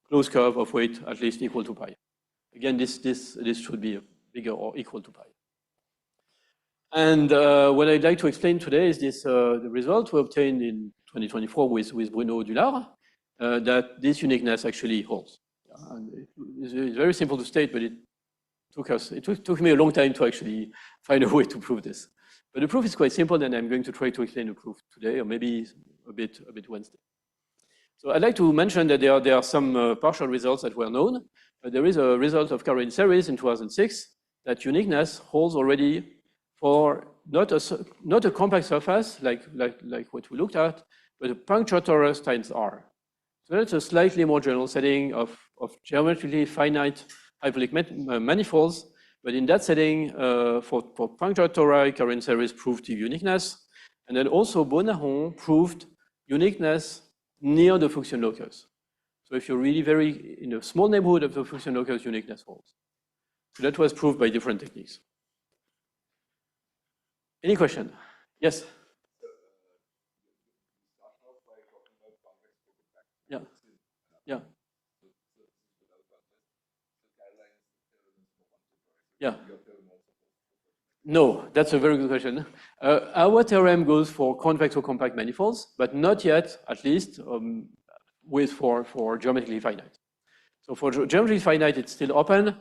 closed curve of weight at least equal to pi. Again, this should be bigger or equal to pi. And what I'd like to explain today is this the result we obtained in 2024 with Bruno Dullard, that this uniqueness actually holds. And it's very simple to state, but it took me a long time to actually find a way to prove this. But the proof is quite simple, and I'm going to try to explain the proof today, or maybe a bit Wednesday. So I'd like to mention that there are some partial results that were known. There is a result of Caroline series in 2006 that uniqueness holds already for not a compact surface like what we looked at, but a puncture torus times R. So that's a slightly more general setting of geometrically finite hyperbolic manifolds. But in that setting, for puncture tori, Caroline series proved the uniqueness. And then also Bonaron proved uniqueness near the Fuchsian locus. So if you're really very in a small neighborhood of the Fuchsian locus, uniqueness holds. So that was proved by different techniques. Any question? Yes? Yeah. Yeah. Yeah. No, that's a very good question. Our theorem goes for convex or compact manifolds, but not yet, at least, for geometrically finite. So for geometrically finite, it's still open.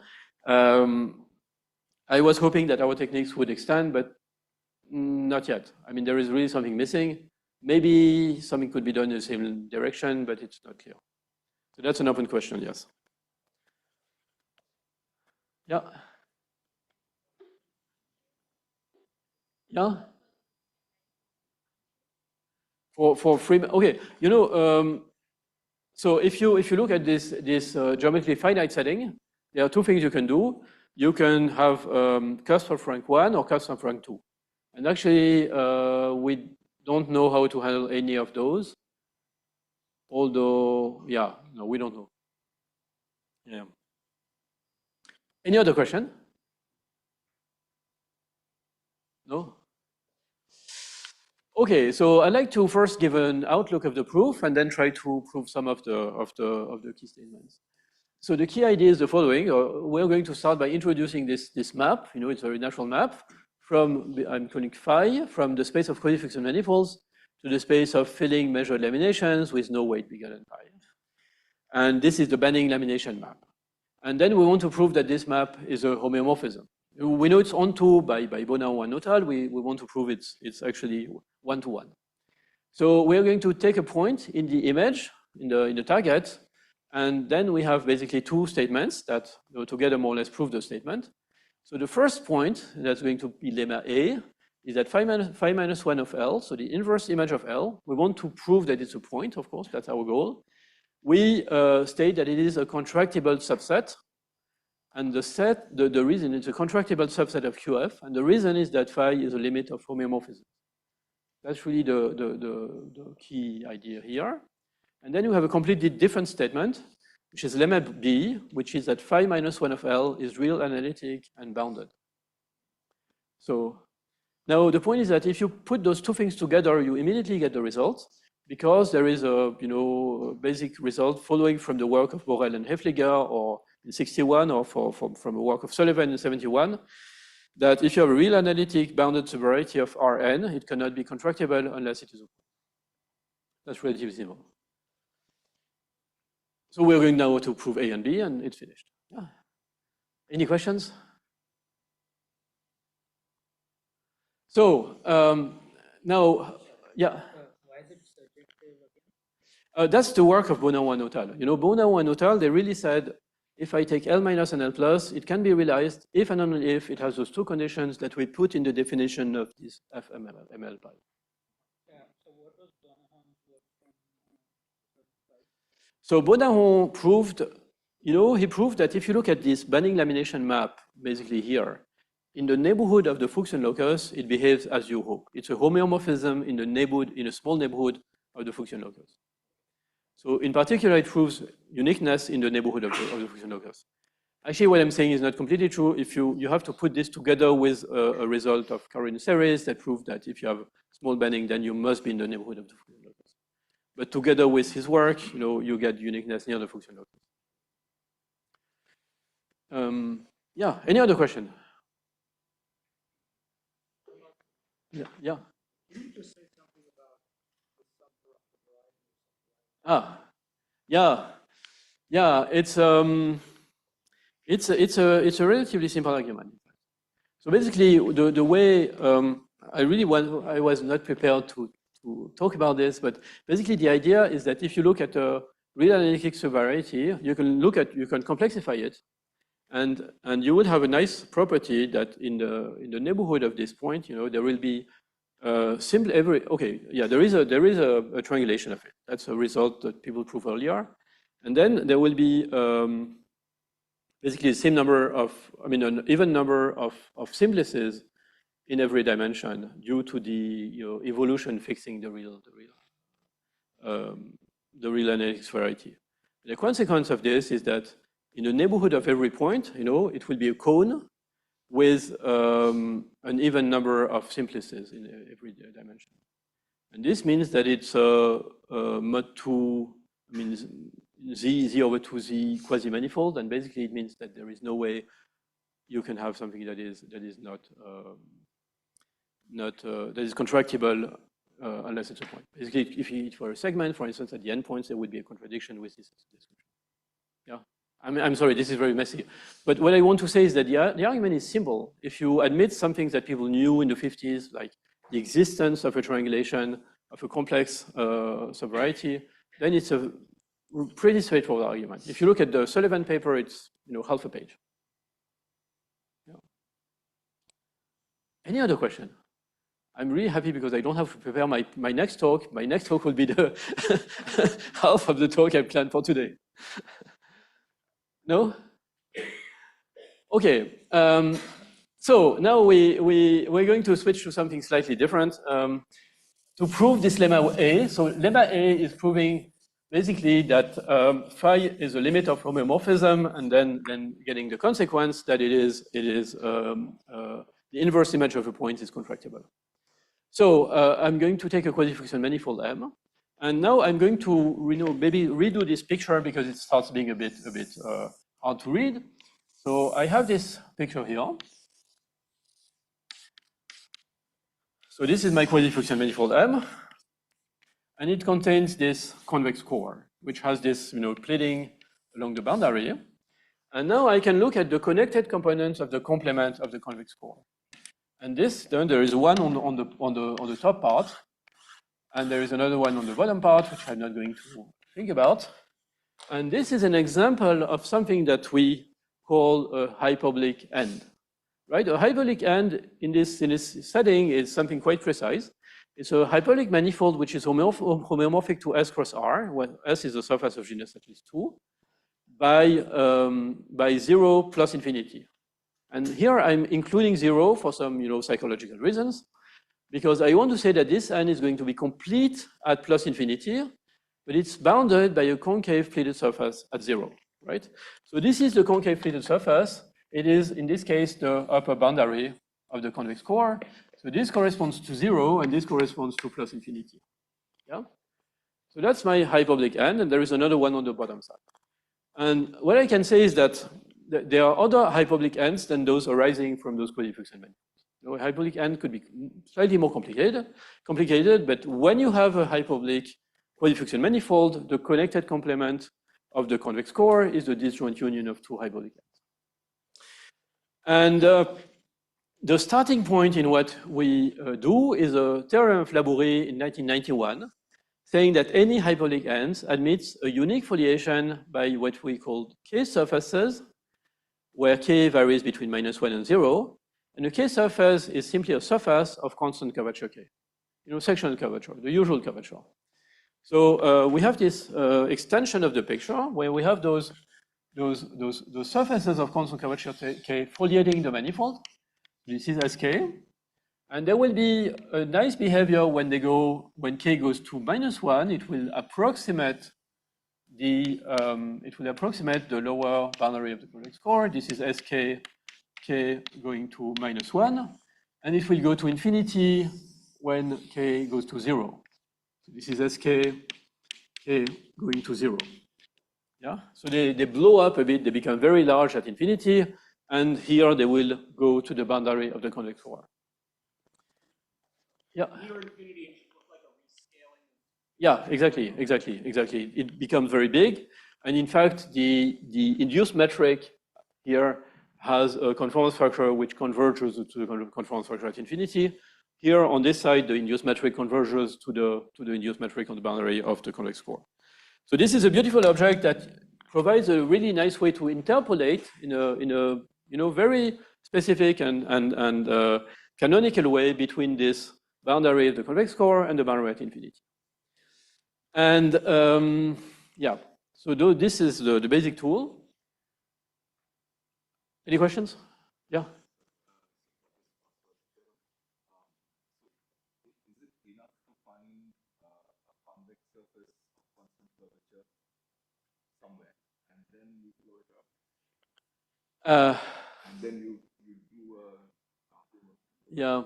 I was hoping that our techniques would extend, but not yet. I mean, there is really something missing. Maybe something could be done in the same direction, but it's not clear. So that's an open question, yes. Yeah. Yeah. For free, okay. You know, so if you look at this geometrically finite setting, there are two things you can do. You can have cusp of rank 1 or cusp of rank 2. And actually, we don't know how to handle any of those. Although, yeah, no, we don't know. Yeah. Any other question? No? Okay, so I'd like to first give an outlook of the proof and then try to prove some of the key statements. So the key idea is the following. We're going to start by introducing this map. You know, it's a very natural map from, I'm calling phi, from the space of Quasifuchsian manifolds to the space of filling measured laminations with no weight bigger than pi. And this is the bending lamination map. And then we want to prove that this map is a homeomorphism. We know it's onto by Bonahon and Notal. We want to prove it's actually one-to-one. So we're going to take a point in the image, in the target, and then we have basically two statements that together more or less prove the statement. So the first point that's going to be lemma A is that phi minus 1 of L, so the inverse image of L. We want to prove that it's a point, of course, that's our goal. We state that it is a contractible subset. And the reason it's a contractible subset of QF, and the reason is that phi is a limit of homeomorphism. That's really the key idea here. And then you have a completely different statement, which is lemma B, which is that phi minus 1 of L is real, analytic, and bounded. So now the point is that if you put those two things together, you immediately get the result, because there is a basic result following from the work of Borel and Hefliger, or in 61, or from a work of Sullivan in 71, that if you have a real analytic bounded subvariety of Rn, it cannot be contractible unless it is a point. That's relatively simple. So we're going now to prove A and B, and it's finished. Yeah. Any questions? So now, yeah. Why is it subjective again? That's the work of Bonahon and Notal. You know, Bonahon and Notal, they really said, if I take L minus and L plus, it can be realized if and only if it has those two conditions that we put in the definition of this FML pi. Yeah, so what was Bonahon's work from? So Bonahon proved, he proved that if you look at this bending lamination map, basically here, in the neighborhood of the Fuchsian locus, it behaves as you hope. It's a homeomorphism in the neighborhood, in a small neighborhood of the Fuchsian locus. So in particular, it proves uniqueness in the neighborhood of the Fuchsian locus. Actually, what I'm saying is not completely true. If you have to put this together with a result of Caroline series that proves that if you have small bending, then you must be in the neighborhood of the Fuchsian locus. But together with his work, you get uniqueness near the Fuchsian locus. Yeah, any other question? Yeah. Can you just say something about the subgroup of the variety? Yeah. It's a relatively simple argument. So basically, the way I was not prepared to talk about this, but basically the idea is that if you look at a real analytic subvariety, you can complexify it, and you would have a nice property that in the neighborhood of this point, there will be simple there is a triangulation of it. That's a result that people proved earlier, and then there will be basically the same number of, an even number of simplices in every dimension due to the evolution fixing the real analytic variety. The consequence of this is that in the neighborhood of every point, it will be a cone with an even number of simplices in every dimension. And this means that it's mod 2, z over 2z quasi-manifold, and basically it means that there is no way you can have something that is contractible unless it's a point. Basically, if it were a segment, for instance, at the endpoints, there would be a contradiction with this description. Yeah. I'm sorry, this is very messy. But what I want to say is that the argument is simple. If you admit something that people knew in the 50s, like the existence of a triangulation of a complex subvariety, then it's a pretty straightforward argument. If you look at the Sullivan paper, it's half a page. Yeah. Any other question? I'm really happy because I don't have to prepare my next talk. My next talk will be the half of the talk I planned for today. No? Okay. So now we're going to switch to something slightly different. To prove this lemma A, so lemma A is proving basically that phi is a limit of homomorphism, and then getting the consequence that the inverse image of a point is contractible. So I'm going to take a Quasifuchsian manifold M, and now I'm going to maybe redo this picture because it starts being a bit hard to read. So I have this picture here. So this is my Quasifuchsian manifold M, and it contains this convex core, which has this pleating along the boundary. And now I can look at the connected components of the complement of the convex core. And then there is one on the top part, and there is another one on the bottom part, which I'm not going to think about. And this is an example of something that we call a hyperbolic end. Right? A hyperbolic end in this setting is something quite precise. It's a hyperbolic manifold which is homomorphic to S cross R, where S is the surface of genus at least 2, by 0 plus infinity. And here I'm including 0 for some psychological reasons, because I want to say that this n is going to be complete at plus infinity, but it's bounded by a concave pleated surface at 0. Right? So this is the concave pleated surface. It is, in this case, the upper boundary of the convex core. So this corresponds to 0, and this corresponds to plus infinity. Yeah? So that's my hyperbolic end, and there is another one on the bottom side. And what I can say is that there are other hyperbolic ends than those arising from those Quasifuchsian manifolds. A hyperbolic end could be slightly more complicated, but when you have a hyperbolic Quasifuchsian manifold, the connected complement of the convex core is the disjoint union of two hyperbolic ends. And the starting point in what we do is a theorem of Labouré in 1991, saying that any hyperbolic ends admits a unique foliation by what we call K surfaces, where K varies between -1 and 0. And a K surface is simply a surface of constant curvature K, sectional curvature, the usual curvature. So we have this extension of the picture where we have those surfaces of constant curvature K foliating the manifold. This is Sk, and there will be a nice behavior when K goes to -1. It will approximate the lower boundary of the convex core. This is Sk, K going to -1, and it will go to infinity when K goes to 0. So this is Sk, K going to 0. Yeah, so they blow up a bit, they become very large at infinity, and here they will go to the boundary of the convex core. Yeah. Near infinity, it should look like a rescaling. Yeah, exactly. It becomes very big, and in fact, the induced metric here has a conformance factor which converges to the conformance factor at infinity. Here on this side, the induced metric converges to the induced metric on the boundary of the convex core. So this is a beautiful object that provides a really nice way to interpolate in a very specific and canonical way between this boundary of the convex core and the boundary at infinity. And yeah, so this is the basic tool. Any questions? Yeah. And then you do yeah.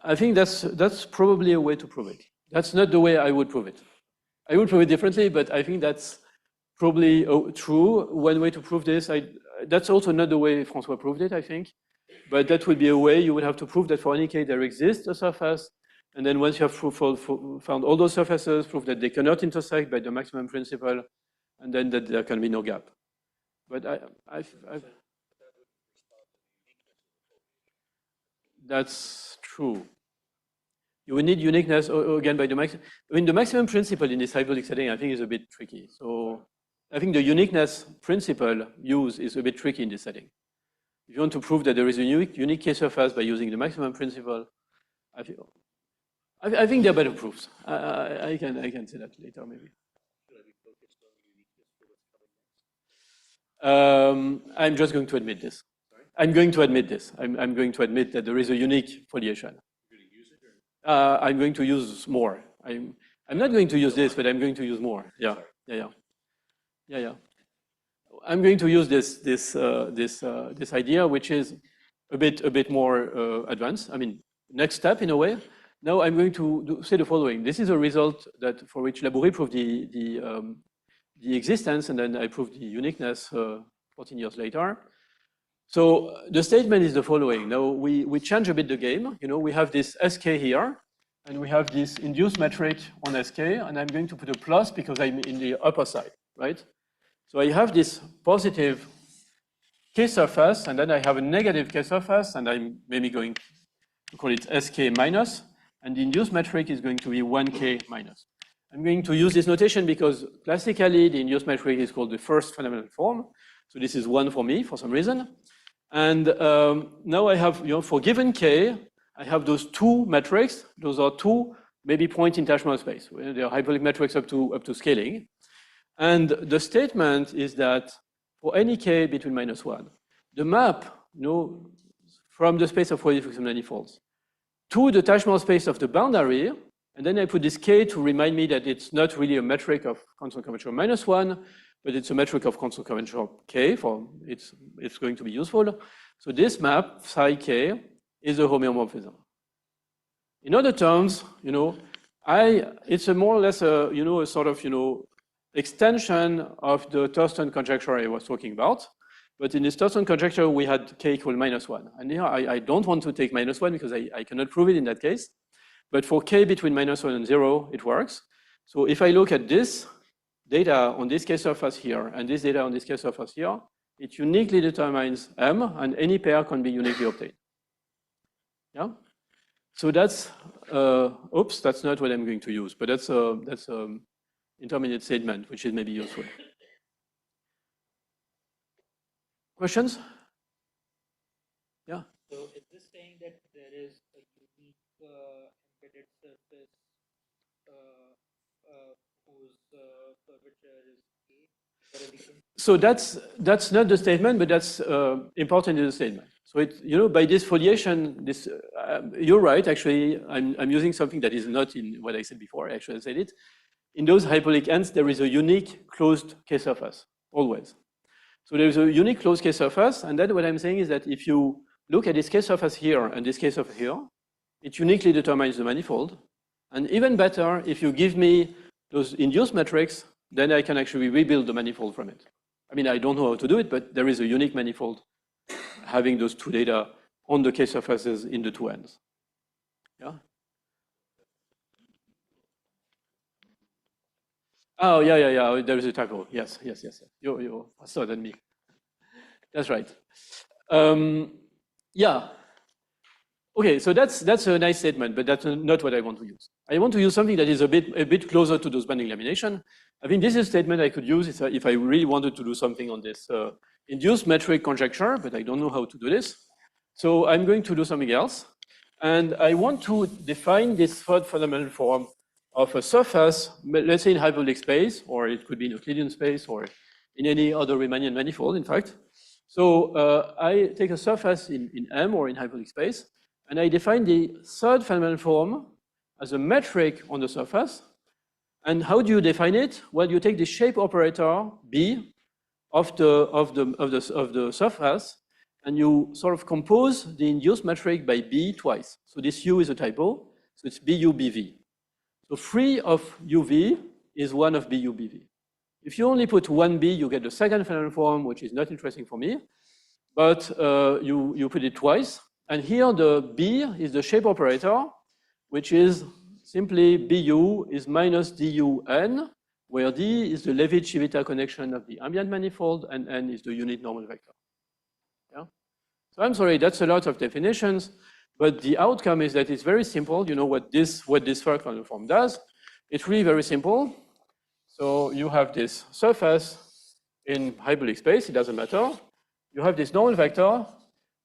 I think that's probably a way to prove it. That's not the way I would prove it. I would prove it differently, but I think that's probably true. One way to prove this, that's also not the way François proved it, I think. But that would be a way you would have to prove that for any K there exists a surface. And then once you have found all those surfaces, prove that they cannot intersect by the maximum principle, and then that there can be no gap. But that's true. you will need uniqueness again by the maximum. I mean, the maximum principle in this hyperbolic setting, I think, is a bit tricky. So I think the uniqueness principle used is a bit tricky in this setting. If you want to prove that there is a unique K-surface by using the maximum principle, I think there are better proofs. I can say that later, maybe. I'm just going to admit this. Sorry? I'm going to admit this. I'm going to admit that there is a unique foliation. You're going to use it, or? I'm going to use more. I'm not going to use this, but I'm going to use more. Yeah, yeah. I'm going to use this idea, which is a bit more advanced. I mean, next step in a way. Now I'm going to say the following. This is a result that for which Labouré proved the existence, and then I proved the uniqueness 14 years later. So the statement is the following. Now we change a bit the game. You know, we have this SK here, and we have this induced metric on SK, and I'm going to put a plus because I'm in the upper side, right? So I have this positive K surface, and then I have a negative K surface, and I'm maybe going to call it SK minus, and the induced metric is going to be 1K minus. I'm going to use this notation because classically the induced metric is called the first fundamental form. So this is 1 for me for some reason. And now I have, you know, for given K, I have those two metrics. Those are two maybe points in Teichmüller space. They are hyperbolic metrics up to scaling. And the statement is that for any K between -1, the map, you know, from the space of Quasifuchsian manifolds to the Teichmüller space of the boundary, and then I put this K to remind me that it's not really a metric of constant curvature -1, but it's a metric of constant curvature K, for it's going to be useful. So this map, psi K, is a homeomorphism. In other terms, you know, it's a more or less a, you know, a sort of, you know, extension of the Thurston conjecture I was talking about. But in this Thurston conjecture, we had K equal -1. And here I don't want to take -1 because I cannot prove it in that case. But for K between -1 and 0, it works. So if I look at this data on this K surface here and this data on this K surface here, it uniquely determines M, and any pair can be uniquely obtained. Yeah? So that's, oops, that's not what I'm going to use, but that's intermediate statement, which is maybe useful. Questions? Yeah. So is this saying that there is a unique embedded surface whose curvature is K? So that's not the statement, but that's important in the statement. So it, you know, by this foliation, this you're right. Actually, I'm using something that is not in what I said before. Actually, I said it. In those hyperbolic ends, there is a unique closed K surface, always. So there is a unique closed K surface, and then what I'm saying is that if you look at this K surface here and this K surface here, it uniquely determines the manifold. And even better, if you give me those induced metrics, then I can actually rebuild the manifold from it. I mean, I don't know how to do it, but there is a unique manifold having those two data on the K surfaces in the two ends. Yeah? Oh, yeah. There is a typo. Yes. You're faster than me. That's right. Yeah. Okay, so that's a nice statement, but that's not what I want to use. I want to use something that is a bit closer to those bending lamination. I think this is a statement I could use if I really wanted to do something on this induced metric conjecture, but I don't know how to do this. So I'm going to do something else. And I want to define this third fundamental form of a surface, let's say in hyperbolic space, or it could be in Euclidean space, or in any other Riemannian manifold, in fact. So I take a surface in M or in hyperbolic space, and I define the third fundamental form as a metric on the surface. And how do you define it? Well, you take the shape operator B of the surface, and you sort of compose the induced metric by B twice. So this U is a typo, so it's BU BV. So 3 of UV is 1 of BU BV. If you only put 1B, you get the second fundamental form, which is not interesting for me, but you put it twice. And here the B is the shape operator, which is simply BU is minus DUN, where D is the Leavitt-Civita connection of the ambient manifold, and N is the unit normal vector. Yeah? So I'm sorry, that's a lot of definitions, But the outcome is that it's very simple. You know what this third Fresnel form does? It's really very simple. So you have this surface in hyperbolic space. It doesn't matter. You have this normal vector,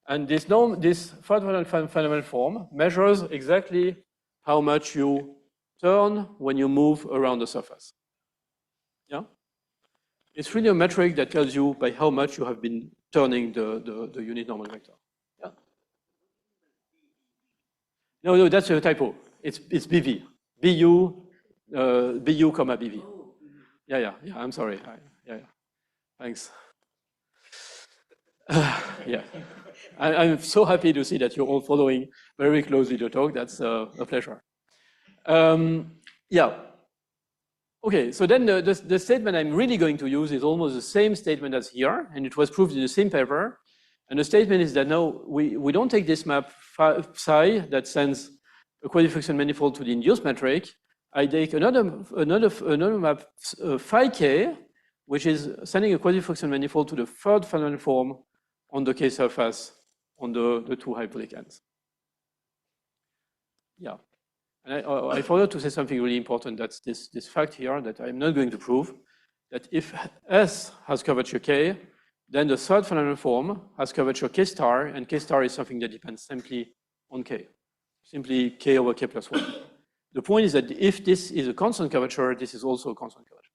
and this third fundamental form measures exactly how much you turn when you move around the surface. Yeah? It's really a metric that tells you by how much you have been turning the unit normal vector. Yeah? No, that's a typo. It's BV. BU, comma BV. Yeah, I'm sorry. Yeah. Thanks. Yeah. I'm so happy to see that you're all following very closely the talk. That's a pleasure. Yeah. Okay, so then the statement I'm really going to use is almost the same statement as here, and it was proved in the same paper. And the statement is that now we don't take this map psi that sends a Quasifuchsian manifold to the induced metric. I take another map phi k, which is sending a Quasifuchsian manifold to the third fundamental form on the K surface on the two hyperbolic ends. Yeah. And I forgot to say something really important. That's this fact here that I'm not going to prove, that if S has curvature K, then the third fundamental form has curvature K star, and K star is something that depends simply on K, simply K over K plus 1. The point is that if this is a constant curvature, this is also a constant curvature.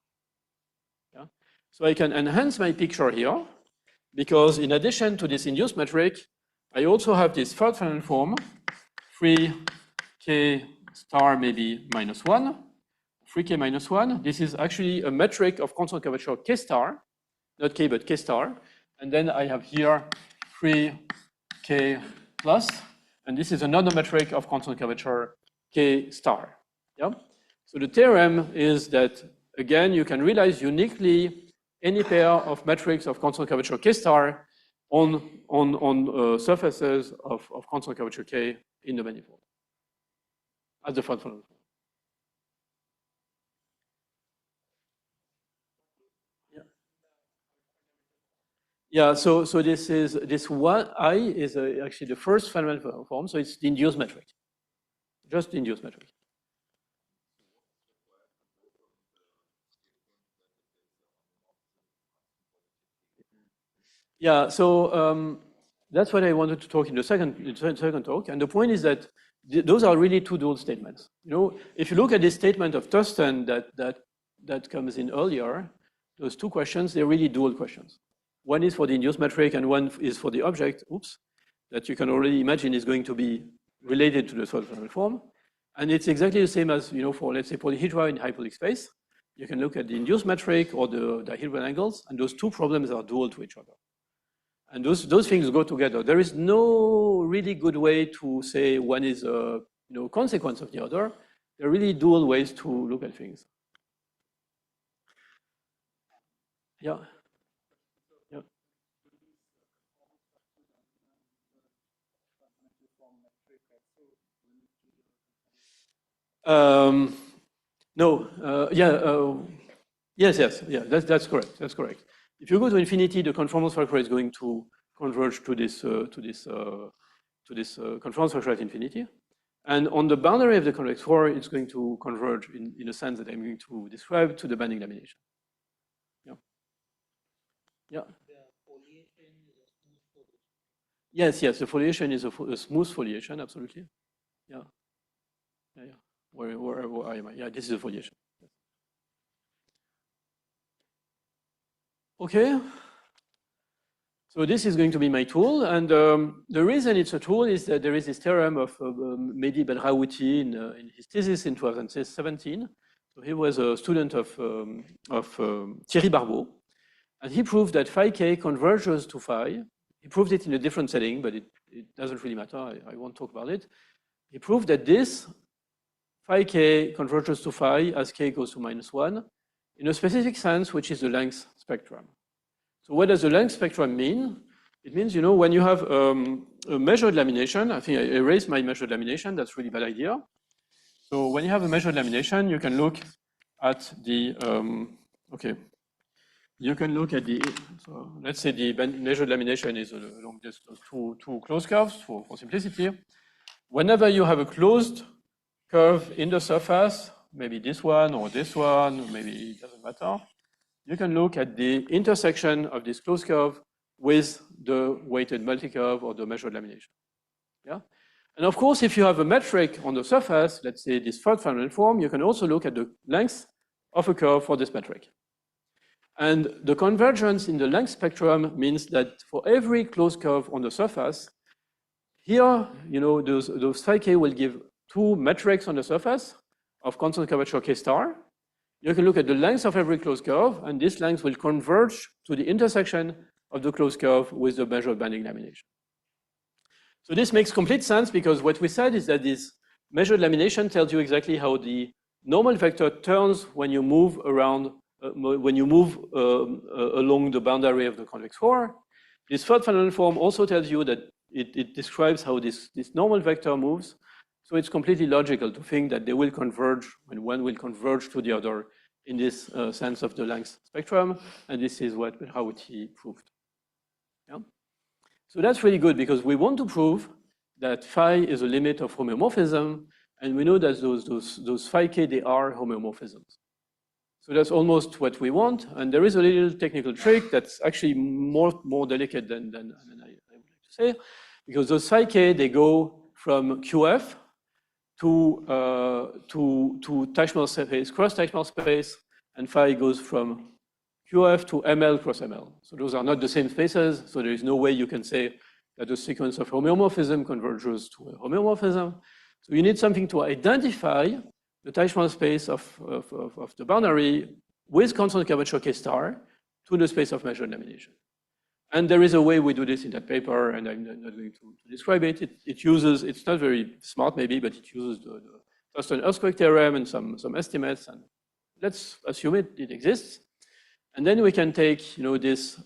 Yeah? So I can enhance my picture here, because in addition to this induced metric, I also have this third fundamental form, 3K star maybe minus 1, 3K minus 1. This is actually a metric of constant curvature K star, not K, but K star. And then I have here 3K plus, and this is another metric of constant curvature K star. Yeah? So the theorem is that, again, you can realize uniquely any pair of metrics of constant curvature K star on surfaces of constant curvature K in the manifold as the third fundamental form. Yeah, so this one I is actually the first fundamental form, so it's the induced metric, just the induced metric. Yeah, so that's what I wanted to talk in the second talk, and the point is that those are really two dual statements. You know, if you look at this statement of Thurston that comes in earlier, those two questions, they're really dual questions. One is for the induced metric, and one is for the object, that you can already imagine is going to be related to the third fundamental form. And it's exactly the same as, you know, for, let's say, polyhedra in hyperbolic space. You can look at the induced metric or the dihedral angles, and those two problems are dual to each other. And those things go together. There is no really good way to say one is a consequence of the other. There are really dual ways to look at things. Yeah. Yeah. No. Yes. Yeah. That's correct. That's correct. If you go to infinity, the conformal structure is going to converge to this conformal structure at infinity. And on the boundary of the convex core, it's going to converge in a sense that I'm going to describe to the bending lamination. Yeah. Yeah. The foliation is a smooth foliation. Yes. The foliation is a smooth foliation, absolutely. Yeah. Where am I? Yeah, this is a foliation. Okay. So this is going to be my tool, and the reason it's a tool is that there is this theorem of Mehdi Belraouti in his thesis in 2017. So he was a student of Thierry Barbeau, and he proved that phi k converges to phi. He proved it in a different setting, but it doesn't really matter. I won't talk about it. He proved that this phi k converges to phi as k goes to -1 in a specific sense, which is the length spectrum. So what does the length spectrum mean? It means, you know, when you have a measured lamination, I think I erased my measured lamination, that's a really bad idea. So when you have a measured lamination, you can look at the, you can look at the, so let's say the measured lamination is along those two closed curves for simplicity. whenever you have a closed curve in the surface, maybe this one or this one, maybe it doesn't matter, you can look at the intersection of this closed curve with the weighted multicurve or the measured lamination. Yeah? And of course, if you have a metric on the surface, let's say this third fundamental form, you can also look at the length of a curve for this metric. And the convergence in the length spectrum means that for every closed curve on the surface, here, those phi k will give two metrics on the surface of constant curvature k star. You can look at the length of every closed curve, and this length will converge to the intersection of the closed curve with the measured bending lamination. So this makes complete sense because what we said is that this measured lamination tells you exactly how the normal vector turns when you move around, along the boundary of the convex core. This third fundamental form also tells you that it describes how this normal vector moves. So it's completely logical to think that they will converge when one will converge to the other in this sense of the length spectrum. And this is how he proved. Yeah? So that's really good because we want to prove that phi is a limit of homeomorphism. And we know that those phi k, they are homeomorphisms. So that's almost what we want. And there is a little technical trick that's actually more delicate than I would like to say, because those phi k, they go from QF to Teichmüller space, cross Teichmüller space, and phi goes from QF to ML cross ML. So those are not the same spaces, so there is no way you can say that the sequence of homeomorphism converges to a homeomorphism. So you need something to identify the Teichmüller space of the boundary with constant curvature k star to the space of measured lamination. And there is a way we do this in that paper, and I'm not going to describe it. It uses, it's not very smart maybe, but it uses the Thurston earthquake theorem and some estimates, and let's assume it exists. And then we can take this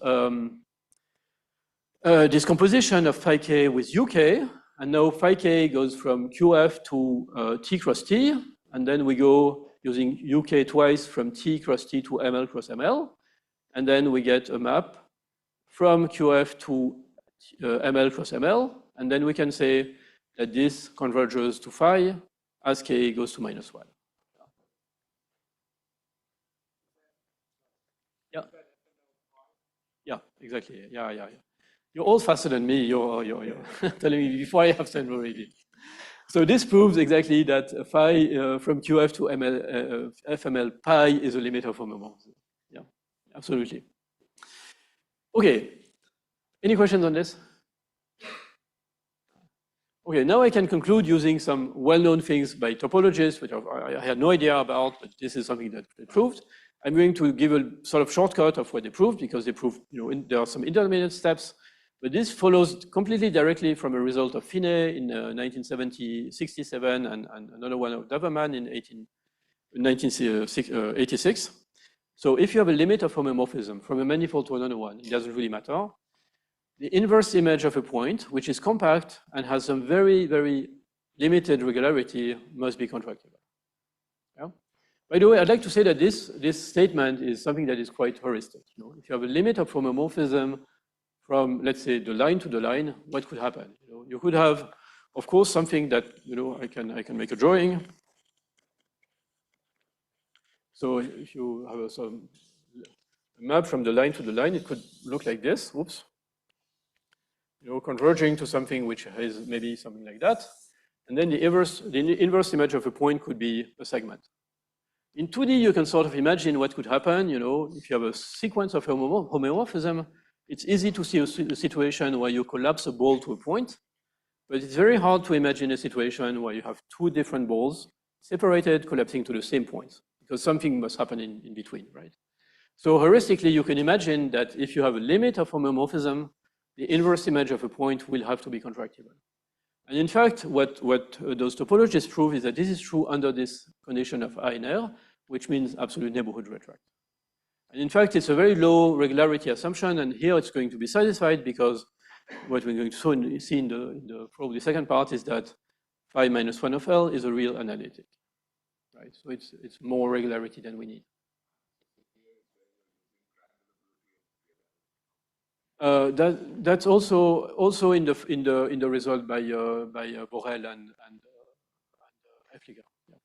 composition of phi k with uk, and now phi k goes from QF to T cross T, and then we go using uk twice from T cross T to ML cross ML, and then we get a map from QF to ML cross ML, and then we can say that this converges to phi as k goes to -1. Yeah. Yeah, exactly. Yeah. You're all faster than me. You're telling me before I have said already. So this proves exactly that phi from QF to ML, FML pi is a limit of homomorphism. Yeah, absolutely. Okay, any questions on this? Okay, now I can conclude using some well-known things by topologists, which I had no idea about, but this is something that they proved. I'm going to give a sort of shortcut of what they proved, because they proved, there are some intermediate steps, but this follows completely directly from a result of Finney in 1967 and another one of Daverman in 1986. So if you have a limit of homomorphism from a manifold to another one, it doesn't really matter. The inverse image of a point, which is compact and has some very, very limited regularity, must be contractible. Yeah? By the way, I'd like to say that this statement is something that is quite heuristic. If you have a limit of homomorphism from, let's say, the line to the line, what could happen? You could have, of course, something that, I can make a drawing. So if you have a map from the line to the line, it could look like this. Oops. Converging to something which is maybe something like that. And then the inverse image of a point could be a segment. In 2D, you can sort of imagine what could happen. If you have a sequence of homomorphism, it's easy to see a situation where you collapse a ball to a point, but it's very hard to imagine a situation where you have two different balls separated, collapsing to the same point, because something must happen in between, right? So heuristically, you can imagine that if you have a limit of homomorphism, the inverse image of a point will have to be contractible. And in fact, what those topologists prove is that this is true under this condition of INR, which means absolute neighborhood retract. And in fact, it's a very low regularity assumption, and here it's going to be satisfied because what we're going to see in the probably second part is that phi minus 1 of L is a real analytic, right? So it's more regularity than we need. That's also in the result by Borel and Hefliger. Yeah.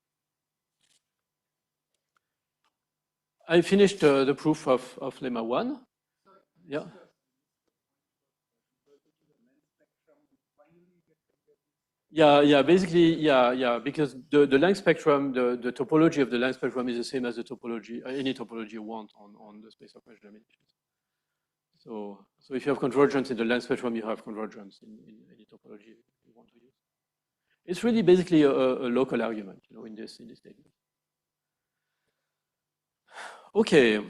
I finished the proof of lemma 1. Yeah. Yeah, basically, yeah, because the length spectrum, the topology of the length spectrum is the same as the topology, any topology you want on the space of measured laminations. So if you have convergence in the length spectrum, you have convergence in any topology you want to use. It's really basically a local argument, in this statement. Okay.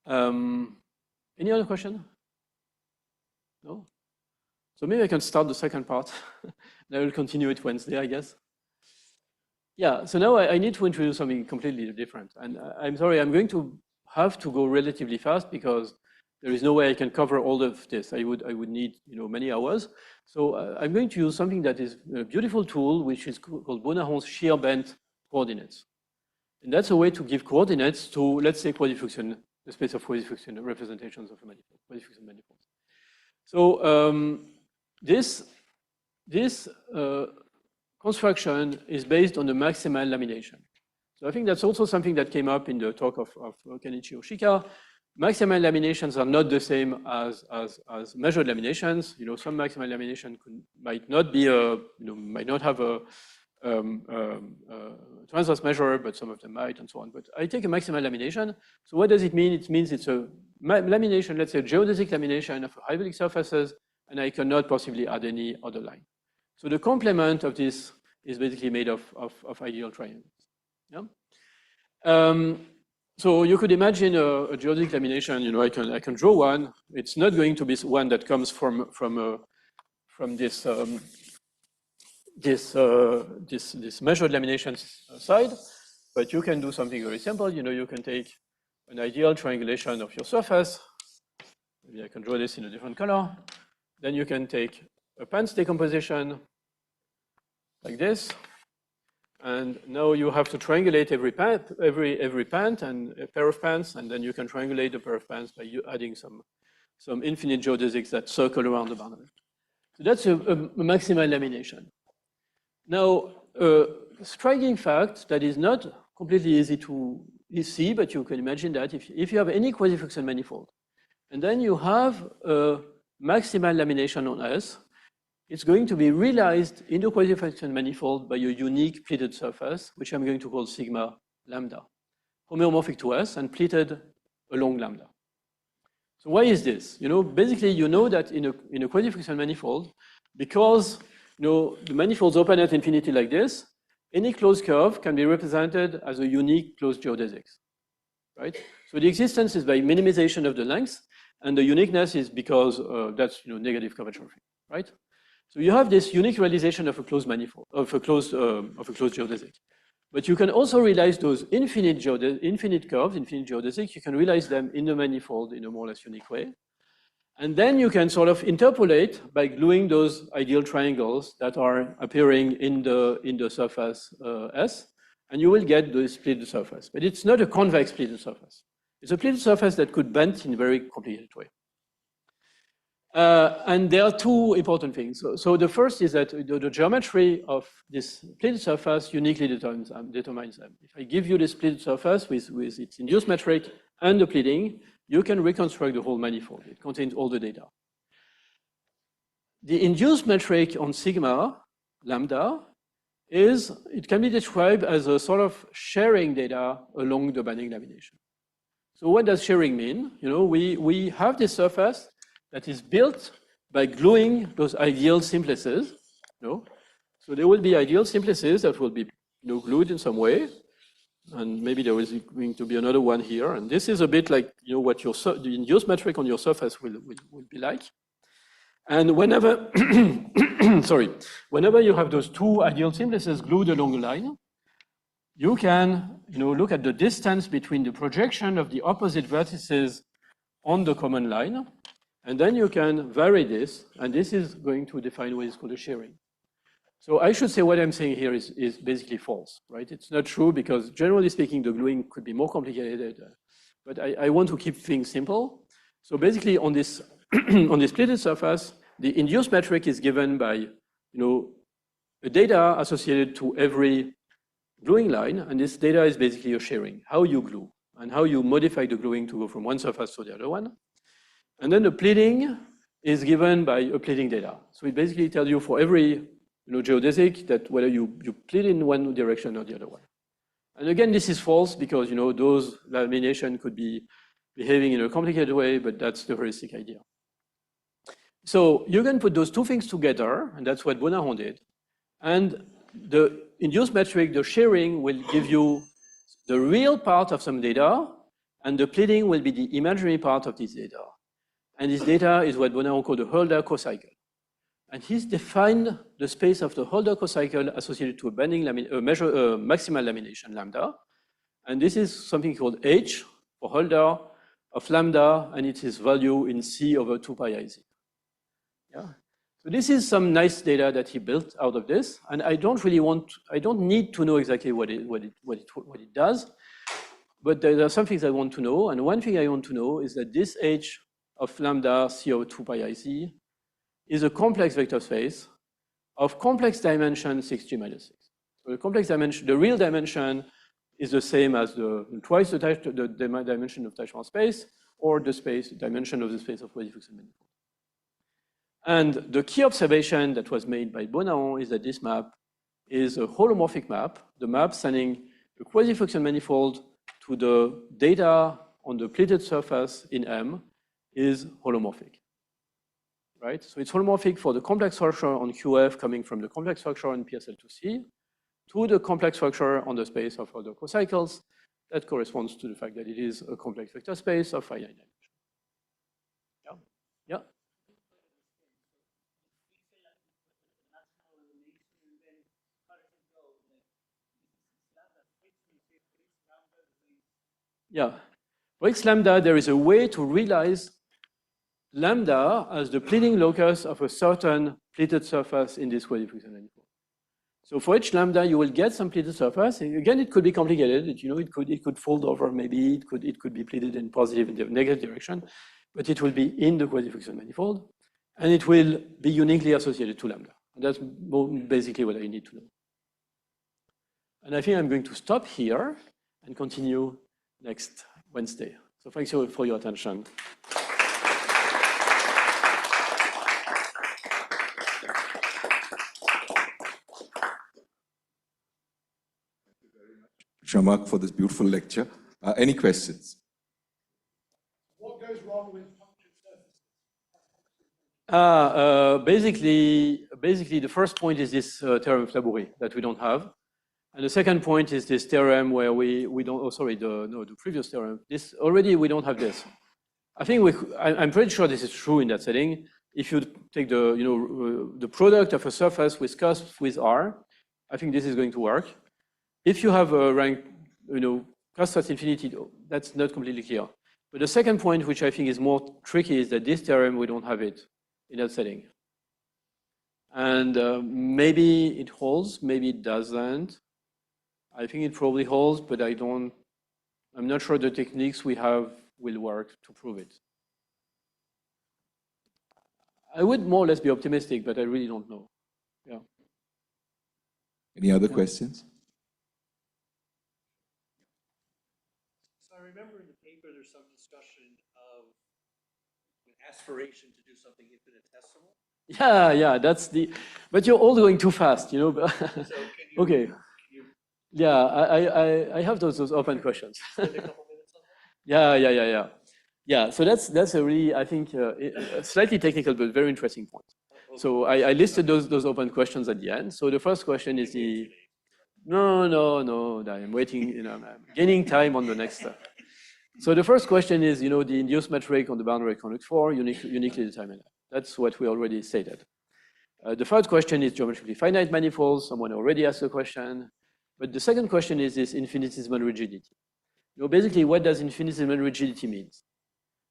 Any other question? No? So maybe I can start the second part. And I will continue it Wednesday, I guess. Yeah, so now I need to introduce something completely different. And I'm sorry, I'm going to have to go relatively fast because there is no way I can cover all of this. I would need many hours. So I'm going to use something that is a beautiful tool, which is called Bonaron's shear bent coordinates. And that's a way to give coordinates to, let's say, Quasifuchsian, the space of Quasifuchsian representations of a manifold, Quasifuchsian manifolds. So this construction is based on the maximal lamination. So I think that's also something that came up in the talk of Kenichi Ohshika. Maximal laminations are not the same as measured laminations. Some maximal lamination might not be might not have a transverse measure, but some of them might, and so on. But I take a maximal lamination. So what does it mean? It means it's a lamination, let's say a geodesic lamination of hydraulic surfaces, and I cannot possibly add any other line. So the complement of this is basically made of ideal triangles. Yeah. So you could imagine a geodesic lamination. I can draw one. It's not going to be one that comes from this this measured lamination side, but you can do something very simple. You can take an ideal triangulation of your surface. Maybe I can draw this in a different color. Then you can take a pants decomposition like this. And now you have to triangulate every pant and a pair of pants, and then you can triangulate the pair of pants by adding some infinite geodesics that circle around the boundary. So that's a maximal lamination. Now, a striking fact that is not completely easy to see, but you can imagine that if you have any Quasifuchsian manifold, and then you have a maximal lamination on S, it's going to be realized in the Quasifuchsian manifold by a unique pleated surface, which I'm going to call sigma lambda, homeomorphic to S and pleated along lambda. So why is this? Basically, that in a Quasifuchsian manifold, because the manifolds open at infinity like this, any closed curve can be represented as a unique closed geodesics, right? So the existence is by minimization of the length, and the uniqueness is because that's negative curvature, right? So you have this unique realization of a closed manifold, of a closed geodesic. But you can also realize those infinite curves, infinite geodesics. You can realize them in the manifold in a more or less unique way. And then you can sort of interpolate by gluing those ideal triangles that are appearing in the surface S, and you will get the pleated surface. But it's not a convex pleated surface. It's a pleated surface that could bend in a very complicated way. And there are two important things. So the first is that the geometry of this pleated surface uniquely determines them. If I give you this pleated surface with its induced metric and the pleating, you can reconstruct the whole manifold. It contains all the data. The induced metric on sigma lambda it can be described as a sort of sharing data along the bending lamination. So what does sharing mean? We have this surface that is built by gluing those ideal simplices. So there will be ideal simplices that will be glued in some way. And maybe there is going to be another one here. And this is a bit like what the induced metric on your surface will be like. And whenever, whenever you have those two ideal simplices glued along a line, you can look at the distance between the projection of the opposite vertices on the common line. And then you can vary this, and this is going to define what is called a shearing. So I should say what I'm saying here is basically false, right? It's not true because generally speaking, the gluing could be more complicated, but I want to keep things simple. So basically on this, on this pleated surface, the induced metric is given by, a data associated to every gluing line, and this data is basically your shearing, how you glue, and how you modify the gluing to go from one surface to the other one. And then the pleating is given by a pleating data. So it basically tells you for every geodesic that whether you pleat in one direction or the other one. And again, this is false because those lamination could be behaving in a complicated way, but that's the heuristic idea. So you can put those two things together, and that's what Bonaron did. And the induced metric, the shearing, will give you the real part of some data, and the pleating will be the imaginary part of this data. And this data is what Bonaron called the Holder cocycle. And he's defined the space of the Holder cocycle associated to a bending maximal lamination lambda. And this is something called H for Holder of lambda, and it is value in C over 2 pi I z. Yeah. So this is some nice data that he built out of this, and I don't need to know exactly what it does, but there are some things I want to know, and one thing I want to know is that this H of lambda C over 2 pi I z is a complex vector space of complex dimension 6g minus 6. So the complex dimension, the real dimension is the same as twice the dimension of Teichmüller space, or the dimension of the space of Quasifuchsian manifold. And the key observation that was made by Bonaron is that this map is a holomorphic map, the map sending the Quasifuchsian manifold to the data on the pleated surface in M is holomorphic. Right? So it's holomorphic for the complex structure on QF coming from the complex structure on PSL2C to the complex structure on the space of other cocycles. That corresponds to the fact that it is a complex vector space of finite dimension. Yeah? Yeah? Yeah. For X lambda, there is a way to realize lambda as the pleating locus of a certain pleated surface in this Quasifuchsian manifold. So for each lambda, you will get some pleated surface. And again, it could be complicated. It could fold over. Maybe it could be pleated in positive and negative direction, but it will be in the Quasifuchsian manifold, and it will be uniquely associated to lambda. And that's basically what I need to know. And I think I'm going to stop here and continue next Wednesday. So thanks for your attention. Jean-Marc, for this beautiful lecture. Any questions? What goes wrong with punctured surfaces? Basically, the first point is this theorem of Labouré that we don't have. And the second point is this theorem where we don't, the previous theorem. This already, we don't have this. I think I'm pretty sure this is true in that setting. If you take the product of a surface with cusp with R, I think this is going to work. If you have a rank, cusp at infinity, that's not completely clear. But the second point, which I think is more tricky, is that this theorem, we don't have it in that setting. And maybe it holds, maybe it doesn't. I think it probably holds, but I'm not sure the techniques we have will work to prove it. I would more or less be optimistic, but I really don't know. Yeah. Any other questions? So I remember in the paper there's some discussion of an aspiration to do something infinitesimal. Yeah, but you're all going too fast, So okay. Yeah, I have those open questions. Spend a couple minutes on that? Yeah, so that's a really, I think, a slightly technical but very interesting point. So I listed those open questions at the end. So the first question is no, I'm waiting, I'm gaining time on the next step. So the first question is, the induced metric on the boundary convex 4 uniquely determined. That's what we already stated. The third question is geometrically finite manifolds. Someone already asked the question. But the second question is this infinitesimal rigidity. Basically, what does infinitesimal rigidity mean?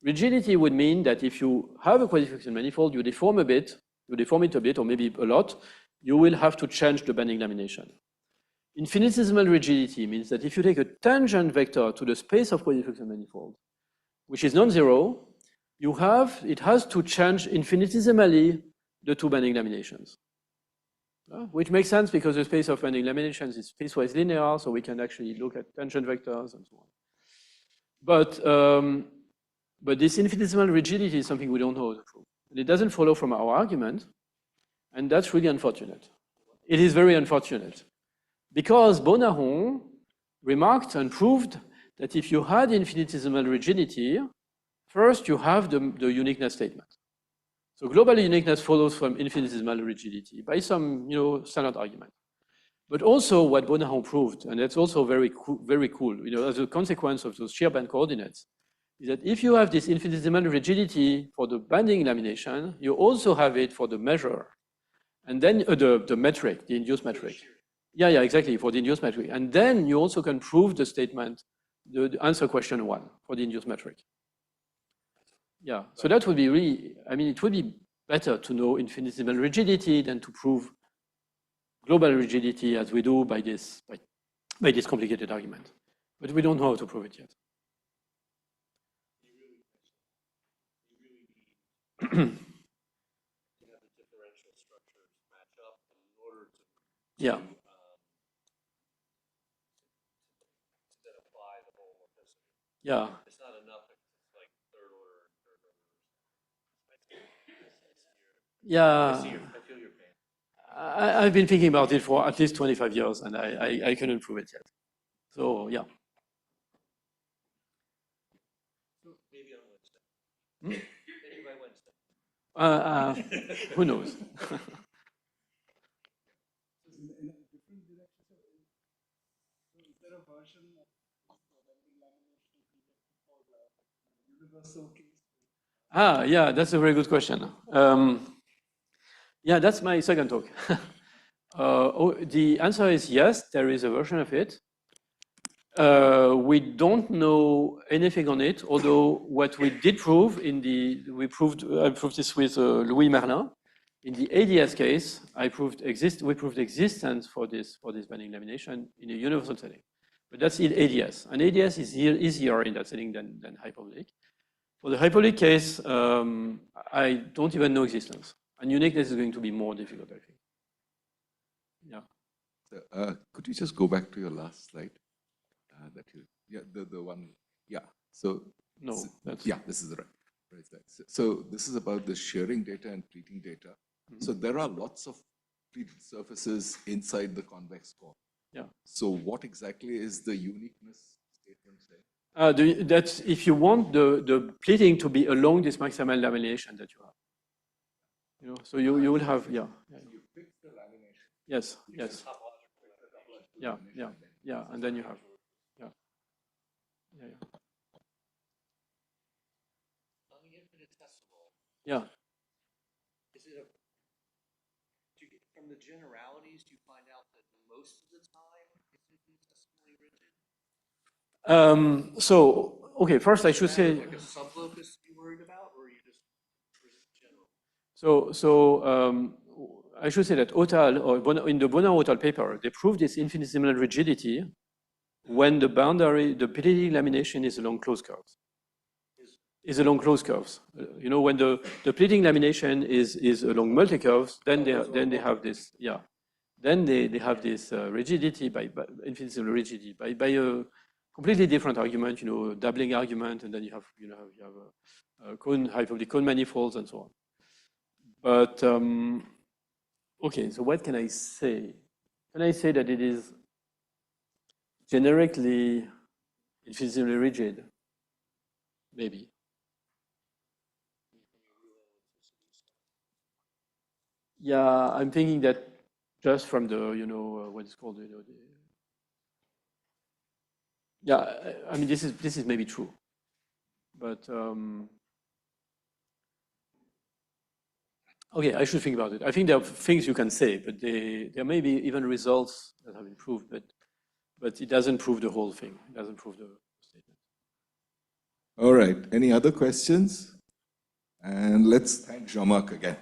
Rigidity would mean that if you have a Quasifuchsian manifold, you deform it a bit, or maybe a lot, you will have to change the bending lamination. Infinitesimal rigidity means that if you take a tangent vector to the space of Quasifuchsian manifold, which is non-zero, it has to change infinitesimally the two bending laminations. Which makes sense because the space of bending laminations is piecewise linear, so we can actually look at tangent vectors and so on. But this infinitesimal rigidity is something we don't know how to prove. And it doesn't follow from our argument, and that's really unfortunate. It is very unfortunate. Because Bonaron remarked and proved that if you had infinitesimal rigidity, first you have the uniqueness statement. So global uniqueness follows from infinitesimal rigidity by some standard argument. But also what Bonaron proved, and that's also very cool, as a consequence of those shear band coordinates, is that if you have this infinitesimal rigidity for the bending lamination, you also have it for the measure. And then the metric, the induced metric. Yeah, exactly, for the induced metric. And then you also can prove the statement, the answer question 1 for the induced metric. Yeah, so that would be really, it would be better to know infinitesimal rigidity than to prove global rigidity as we do by this complicated argument. But we don't know how to prove it yet. To have the differential structures match up in order to Yeah. then apply the whole morphicity. Yeah. It's not enough if it's like third order. Yeah. I feel your pain. I've been thinking about it for at least 25 years, and I couldn't prove it yet. So, yeah. Maybe on Wednesday. Maybe by Wednesday. Who knows? Yeah, that's a very good question. Yeah, that's my second talk. The answer is yes, there is a version of it. We don't know anything on it, although what we did prove I proved this with Louis Merlin. In the ADS case, we proved existence for this bending lamination in a universal setting. But that's in ADS. And ADS is easier in that setting than hyperbolic. For the hyperbolic case, I don't even know existence. And uniqueness is going to be more difficult, I think. Yeah. Could you just go back to your last slide? The one, yeah. So no, that's this is the right slide. So this is about the shearing data and pleating data. Mm-hmm. So there are lots of pleated surfaces inside the convex core. Yeah. So what exactly is the uniqueness statement saying? That's if you want the pleating to be along this maximal lamination that you have. So you will have You fix the lamination. Yes. Yeah, and then you have. On the infinitesimal. Yeah. Is it from the generalities, do you find out that most of the time it's infinitesimally rigid? So, okay, first I should say. Like a sublocus to be worried about, or you just general? So I should say that Otal, or in the Bonar-Otal paper, they proved this infinitesimal rigidity when the pleating lamination is along closed curves. Is along closed curves. When the pleating lamination is along multi-curves, then they have this, Then they have this rigidity by infinitesimal rigidity by a completely different argument, doubling argument, and then you have a cone, hyperbolic cone manifolds, and so on. But okay, so what can I say? Can I say that it is generically infinitesimally rigid? Maybe. Yeah, I'm thinking that just from the, what is called, this is maybe true, but okay, I should think about it. I think there are things you can say, but there may be even results that have been proved, but it doesn't prove the whole thing. It doesn't prove the statement. All right. Any other questions? And let's thank Jean-Marc again.